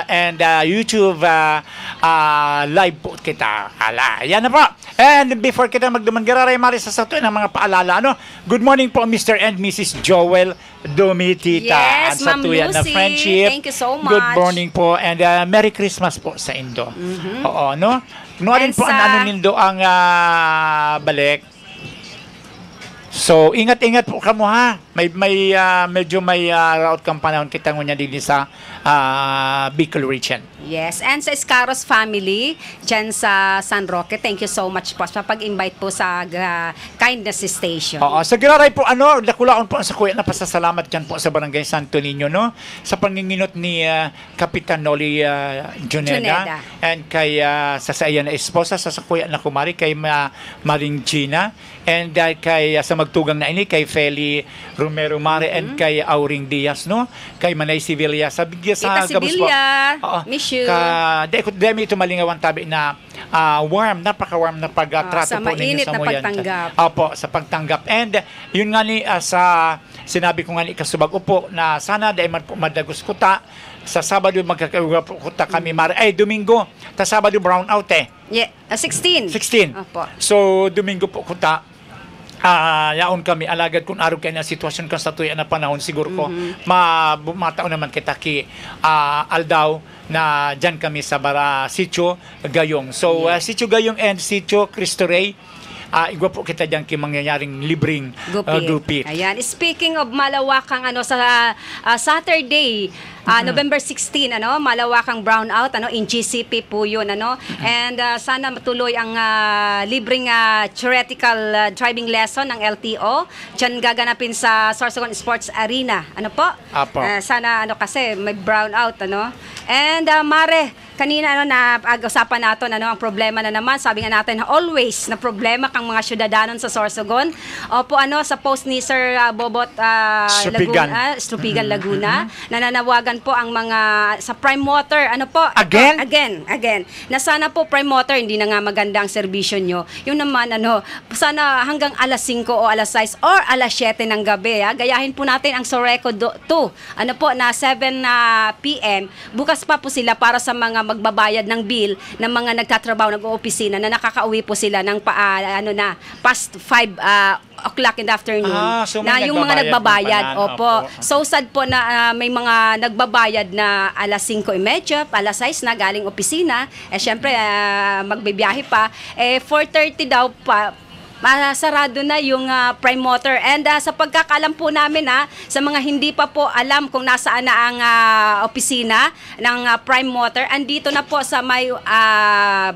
Speaker 6: and YouTube live po kita. Yan na po. And before kita magdumangiraray Maris sa ng mga paalala, good morning po Mr. and Mrs. Joel Domitita.
Speaker 5: Yes,
Speaker 6: Sa
Speaker 5: Ma'am
Speaker 6: tuyan na
Speaker 5: Lucy.
Speaker 6: friendship.
Speaker 5: Thank you so much.
Speaker 6: Good morning po and Merry Christmas po sa Indo. Oo, no? Kunorin
Speaker 5: And
Speaker 6: po ang
Speaker 5: sa-
Speaker 6: Nindo ang balik. So, ingat-ingat po kamo ha. Medyo may route kang panahon kita ngunya din sa Bicol region.
Speaker 5: Yes, and sa Escaros family, dyan sa San Roque, thank you so much po sa pag-invite po sa Kindness Station.
Speaker 6: Oo, sa giraray po, dakulaon po sa kuya na pasasalamat dyan po sa Barangay Santo Niño, no? Sa panginginot ni Kapitan Noli Juneda. And kay sa iya na esposa, sa kuya na kumari, kay Maring Gina. And kay sa magtugang na ini, kay Feli Romero Mare, and kay Auring Diaz, no? Kay Manay Sevilla. Sabi niya sa
Speaker 5: Tita
Speaker 6: gabos po.
Speaker 5: Sevilla, miss you.
Speaker 6: Demi ito malingawang tabi na napaka-warm na pagtrato
Speaker 5: sa
Speaker 6: po ninyo
Speaker 5: mainit
Speaker 6: sa
Speaker 5: na
Speaker 6: muyan.
Speaker 5: pagtanggap.
Speaker 6: Opo, sa pagtanggap. And yun nga ni sa sinabi ko nga ni kasubag upo na sana dahil man po madagos kuta sa Sabado magkakauga po kuta kami Domingo ta Sabado brown out
Speaker 5: Yeah, 16.
Speaker 6: 16.
Speaker 5: Opo.
Speaker 6: So Domingo po kuta yaon kami alagad kung araw kaya na sitwasyon kan sa tuya na panahon siguro ko matao naman kita ki Aldaw na dyan kami sa Sitio Gayong. So Sitio Gayong and Sitio Cristo Rey, igwa po kita dyan ki mangyayaring libreng gupi.
Speaker 5: Ayan, speaking of malawakang sa Saturday, November 16, malawakang brownout in GCP po yun, and sana matuloy ang libreng theoretical driving lesson ng LTO dyan gaganapin sa Sorsogon Sports Arena,
Speaker 6: Apo.
Speaker 5: sana kasi may brownout, and Mare, kanina na pag-usapan natin ang problema na naman, sabi nga natin always na problema kang mga syudadanon sa Sorsogon. Opo, sa post ni Sir Bobot Slupigan Laguna, nananawagan po ang mga sa Prime Water, Again. Na sana po Prime Water, hindi na nga maganda ang serbisyo nyo. Yung naman, sana hanggang alas 5 o alas 6 or alas 7 ng gabi, gayahin po natin ang Soreco 2, na 7 PM. Bukas pa po sila para sa mga magbabayad ng bill ng mga nagtatrabaho, nag-oopisina, na nakakauwi po sila ng past 5 o'clock in the afternoon.
Speaker 6: So
Speaker 5: na yung mga nagbabayad.
Speaker 6: Opo.
Speaker 5: So sad po na may mga nagbabayad na alas 5:30, alas 6 na galing opisina. Syempre, magbibiyahe pa. 4:30 daw pa, sarado na yung Prime Water. And sa pagkakalam po namin, sa mga hindi pa po alam kung nasaan na ang opisina ng Prime Water, andito na po sa may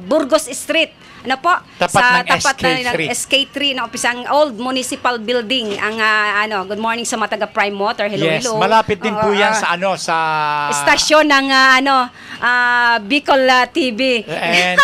Speaker 5: Burgos Street.
Speaker 6: Tapat ng
Speaker 5: SK3 na opisang old municipal building ang good morning sa mga taga Prime Water. Hello.
Speaker 6: Malapit din po yan sa
Speaker 5: istasyon ng Bicol TV
Speaker 6: and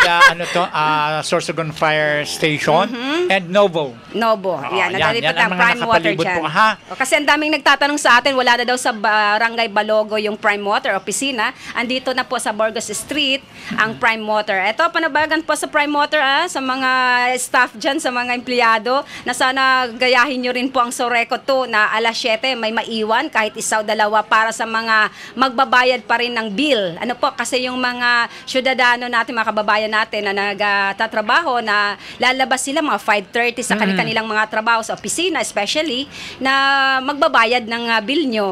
Speaker 6: Sorsogon Fire Station and Novo.
Speaker 5: Yan nalilipat ang Prime Water dyan. Kasi ang daming nagtatanong sa atin, wala na daw sa Barangay Balogo yung Prime Water opisina. Andito na po sa Burgos Street ang Prime Water. Ito, panabagan po sa Prime Water sa mga staff dyan, sa mga empleyado, na sana gayahin nyo rin po ang Soreco 2 na alas 7 may maiwan kahit isa o dalawa para sa mga magbabayad pa rin ng bill. Kasi yung mga syudadano natin, mga kababayan natin na nagtatrabaho, na lalabas sila mga 5:30 sa kanilang mga trabaho sa opisina, especially, na magbabayad ng bill nyo.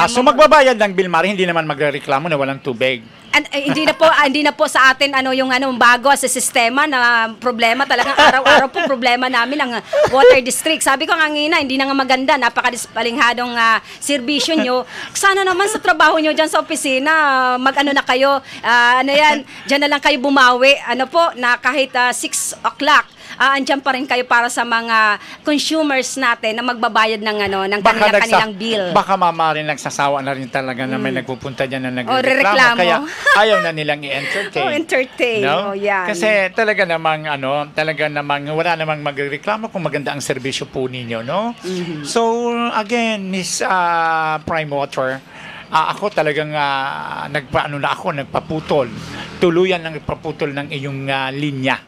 Speaker 6: So magbabayad ng bill, Mari, hindi naman magrereklamo na walang tubig.
Speaker 5: Hindi na po sa atin yung bago sa sistema na problema, talagang araw-araw po problema namin ang water district. Sabi ko ngina, hindi na nga maganda, napakadispalinghadong serbisyo nyo. Sana naman sa trabaho nyo dyan sa opisina, na kayo, dyan na lang kayo bumawi, na kahit 6 o'clock, andyan pa rin kayo para sa mga consumers natin na magbabayad ng kanilang bill.
Speaker 6: Baka rin nagsasawa na rin talaga na may nagpupunta dyan na
Speaker 5: nagreklamo.
Speaker 6: Kaya ayaw na nilang i-entertain.
Speaker 5: Entertain.
Speaker 6: No?
Speaker 5: Yan.
Speaker 6: Kasi talaga namang wala namang magreklamo kung maganda ang serbisyo po ninyo, no? So again, Miss Prime Water, ako talagang nagpaputol. Tuluyan ng nagpaputol ng iyong linya.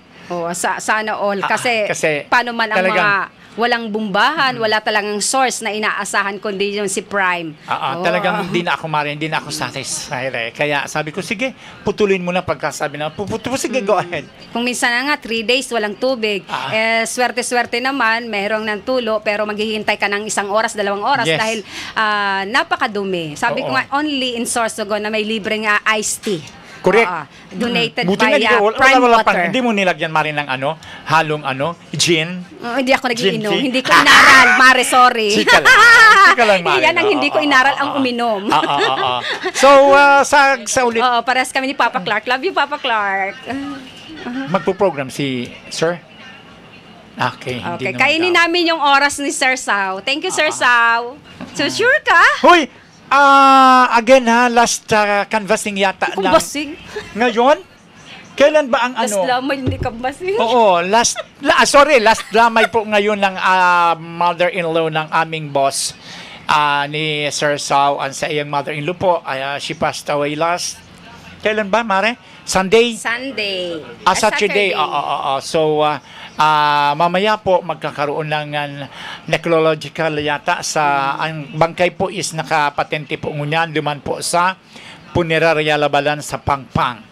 Speaker 5: Sana all. Kasi paano man ang
Speaker 6: talagang,
Speaker 5: mga walang bumbahan, wala talagang source na inaasahan kundi yung si Prime.
Speaker 6: Talagang hindi na ako satisfied. Kaya sabi ko, sige, putulin mo na pagkasabi na, sige, go ahead.
Speaker 5: Kung minsan na nga, 3 days walang tubig. Swerte-swerte naman, mayroong ng tulo, pero maghihintay ka ng 1 oras, 2 oras dahil napakadumi. Sabi ko nga, only in Sorsogon na may libreng iced tea.
Speaker 6: Correct.
Speaker 5: Donated
Speaker 6: Buti
Speaker 5: by Prime Water.
Speaker 6: Hindi mo nilagyan marin ng halong gin.
Speaker 5: Hindi ako nag-iinom. Hindi ko inaral. Mare, sorry.
Speaker 6: Chika lang, Mare.
Speaker 5: Yan ang hindi ko inaral, ang uminom.
Speaker 6: So, sa ulit.
Speaker 5: Parehas kami ni Papa Clark. Love you, Papa Clark.
Speaker 6: Magpo-program si Sir? Okay.
Speaker 5: Kainin namin yung oras ni Sir Sao. Thank you, Sir Sao. So, sure ka?
Speaker 6: Hoy! Again last canvassing yata
Speaker 5: Kung basing.
Speaker 6: Ngayon? Kailan ba ang
Speaker 5: Last lamay, hindi ka basing.
Speaker 6: Oo, last lamay po ngayon ng mother-in-law ng aming boss ni Sir Sao and sa iyang mother-in-law po. She passed away last. Kailan ba, Mare? Sunday? Saturday. So, mamaya po magkakaroon ng necrological yata sa ang bangkay po is nakapatente po ngunyan duman po sa Puneraria Labalan sa Pangpang.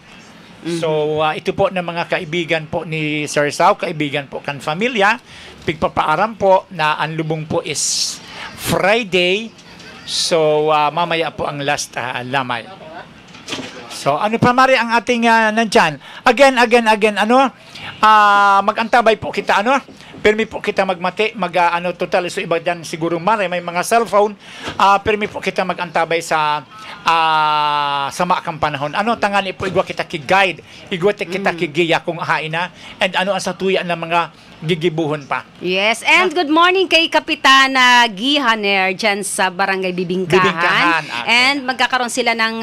Speaker 6: So ito po ng mga kaibigan po ni Sir Sao, kaibigan po kan familia, pigpapaaram po na ang lubong po is Friday. So mamaya po ang last lamay. So ano pa, Mari, ang ating nandyan? Again, mag-antabay po kita, permi po kita magmati, total, so iba dyan siguro, Mari, may mga cellphone, permi po kita mag-antabay sa maakang panahon. Tangani po, igwa kita ki-guide, igwa kita ki-giya kung hain na, and ang satuyan ng mga gigibuhon pa.
Speaker 5: Yes, and good morning kay Kapitana Gihaner dyan sa Barangay Bibingkahan. And magkakaroon sila ng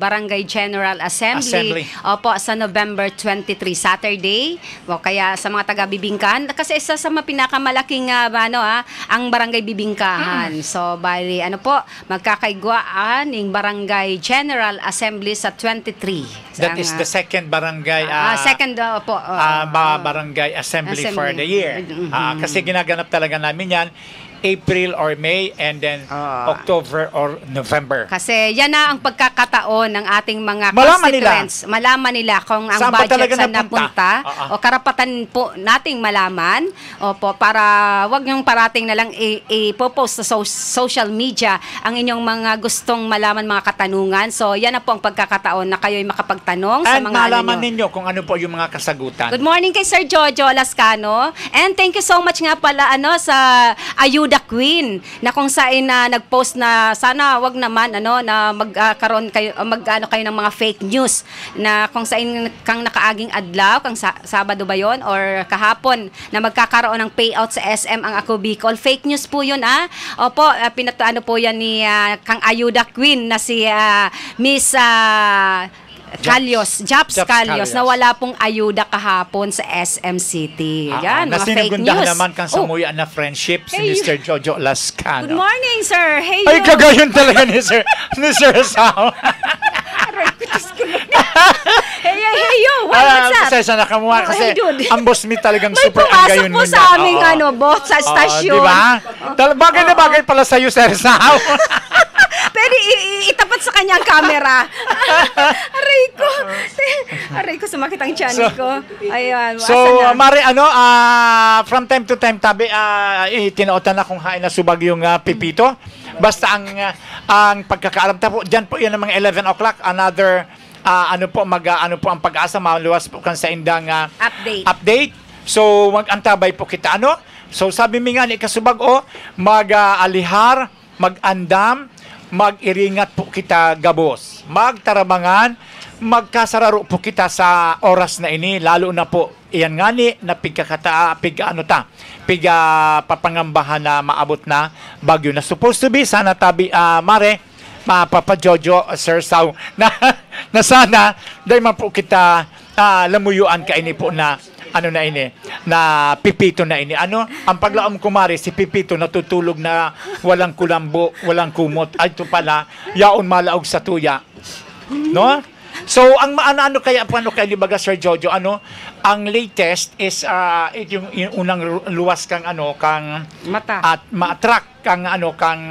Speaker 5: Barangay General Assembly. Opo, sa November 23, Saturday. Kaya sa mga taga-Bibingkahan, kasi isa sa mga pinakamalaking ang Barangay Bibingkahan. So, bali, magkakaigwaan ng Barangay General Assembly sa 23.
Speaker 6: That is the second barangay barangay assembly for the year. Kasi ginaganap talaga namin yan April or May and then October or November.
Speaker 5: Kasi yan na ang pagkakataon ng ating mga
Speaker 6: constituents.
Speaker 5: Malaman nila kung ang budget saan napunta o karapatan po nating malaman para wag niyong parating na lang i-post sa social media ang inyong mga gustong malaman, mga katanungan. So yan na po ang pagkakataon na kayo'y makapagtanong sa mga
Speaker 6: malaman ninyo kung ano po yung mga kasagutan.
Speaker 5: Good morning kay Sir Jojo Lascano. And thank you so much nga pala sa Ayuda Queen na kung saan nag-post na sana wag naman na magkaroon kayo kayo ng mga fake news na kung saan kang nakaaging adlaw kang Sabado ba yon or kahapon na magkakaroon ng payout sa SM ang Ako Bicol. Fake news po yun Opo, pinatuano po yan ni Kang Ayuda Queen na si Miss Japs Calyos na wala pong ayuda kahapon sa SM City. Yan, mga fake news.
Speaker 6: naman kang samuyan na friendship si Mr. Jojo Lascano.
Speaker 5: Good morning, sir. Hey,
Speaker 6: ay, kagayon talaga ni Sir Sao.
Speaker 5: Hey, yo. What's up?
Speaker 6: Pasensya na kamuha kasi ang boss me talagang
Speaker 5: may
Speaker 6: super ang gayon
Speaker 5: mo sa aming boss sa stasyon.
Speaker 6: Diba? Bagay na bagay pala sa'yo, Sir Sao.
Speaker 5: Pwede itapat sa kanya ang camera. Aray ko, sumakit ang tiyan ko. Ayan,
Speaker 6: so, Mari, from time to time, tinautan na kung hain na subag yung pipito. Basta ang pagkakaalam po, dyan po yan ng mga 11 o'clock, another, po ang pag-asa, maluwas po kan sa indang update. So, mag-antabay po kita, So, sabi mi nga ni kasubag, mag-alihar, mag-andam, mag-iringat po kita gabos. Magtarabangan, magkasararo po kita sa oras na ini, lalo na po iyan nga ni na papangambahan na maabot na bagyo na supposed to be sana Mare, Papa Jojo, Sir Sao na sana dahil man po kita lamuyuan kaini po na ano na ini, na Pipito na ini. Ano, ang paglaom kumari, si Pipito natutulog na walang kulambo, walang kumot. Ay, ito pala, yaon malaog sa tuya. No? So, ang ano kaya, paano kaya, libaga, Sir Jojo, ano, ang latest is, yung unang luwas kang, ano, kang,
Speaker 5: Mata.
Speaker 6: at ma-attract kang, ano, kang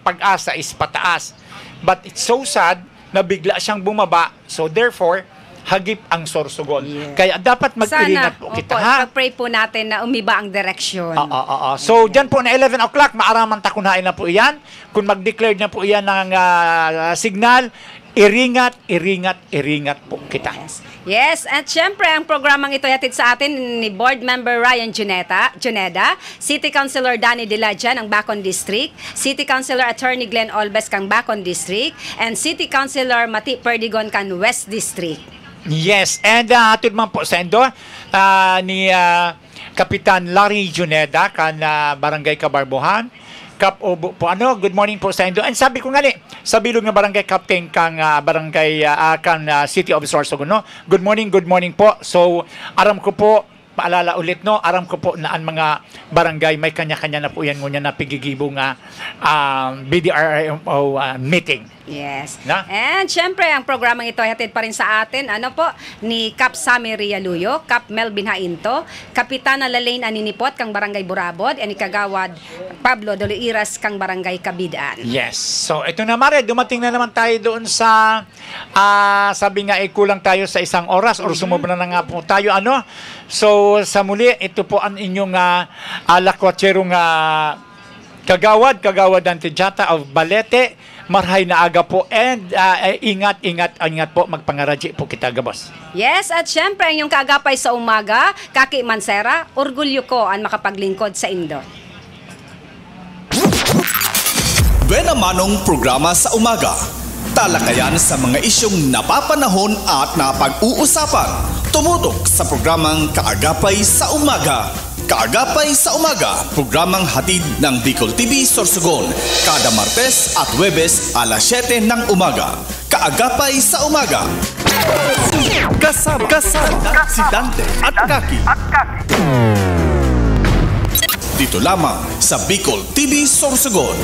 Speaker 6: pag-asa is pataas. But it's so sad, na bigla siyang bumaba. So, therefore, hagip ang Sorsogon.
Speaker 5: Yeah.
Speaker 6: Kaya dapat mag-iringat po kita, ha?
Speaker 5: Pray po natin na umiba ang direksyon.
Speaker 6: So, dyan po na 11 o'clock, maaraman takunain na po iyan. Kung mag-declare na po iyan ng signal, iringat po kita.
Speaker 5: Yes, at syempre, ang programang ito hatid sa atin ni Board Member Ryan Juneda, City Councilor Danny Dilaja ng Bacon District, City Councilor Attorney Glenn Olbes kang Bacon District, and City Councilor Mati Perdigon kang West District.
Speaker 6: Yes, and hatid man po sa endo ni Kapitan Larry Juneda kan Barangay Kabarbohan. Kap Obo po, ano, good morning po sa endo. And sabi ko nga sa bilog ng barangay captain kang barangay City of Sorsogon, no? Good morning po. So, aram ko po, paalala ulit, no? Aram ko po na ang mga barangay may kanya-kanya na po yan ngunya na pigigibo nga BDRMO meeting.
Speaker 5: Yes.
Speaker 6: Na?
Speaker 5: And syempre, ang programang ito ay hatid pa rin sa atin, ano po, ni Kap Sammy Rialuyo, Kap Melvin Hainto, Kapitana Lalaine Aninipot, kang Barangay Burabod, and Ikagawad Pablo Doliiras, kang Barangay Kabidaan.
Speaker 6: Yes. So, ito na, Mare, dumating na naman tayo doon sa, sabi nga, kulang tayo sa isang oras or sumubra na nga po tayo, ano? So, sa muli, ito po ang inyong lakwatsirong Kagawad Antijata of Balete. Marhay na aga po, and ingat po, magpangaradji po kita, gabos.
Speaker 5: Yes, at syempre, ang inyong kaagapay sa umaga, Kaki Mansera, orgulyo ko ang makapaglingkod sa Indo.
Speaker 1: Buena manong programa sa umaga. Talakayan sa mga isyong napapanahon at napag-uusapan. Tumutok sa programang Kaagapay sa Umaga. Kaagapay sa Umaga, programang hatid ng Bicol TV Sorsogon. Kada Martes at Huwebes alas 7 ng umaga. Kaagapay sa Umaga. Kasama si Dante at Kaki. Dito lamang sa Bicol TV Sorsogon.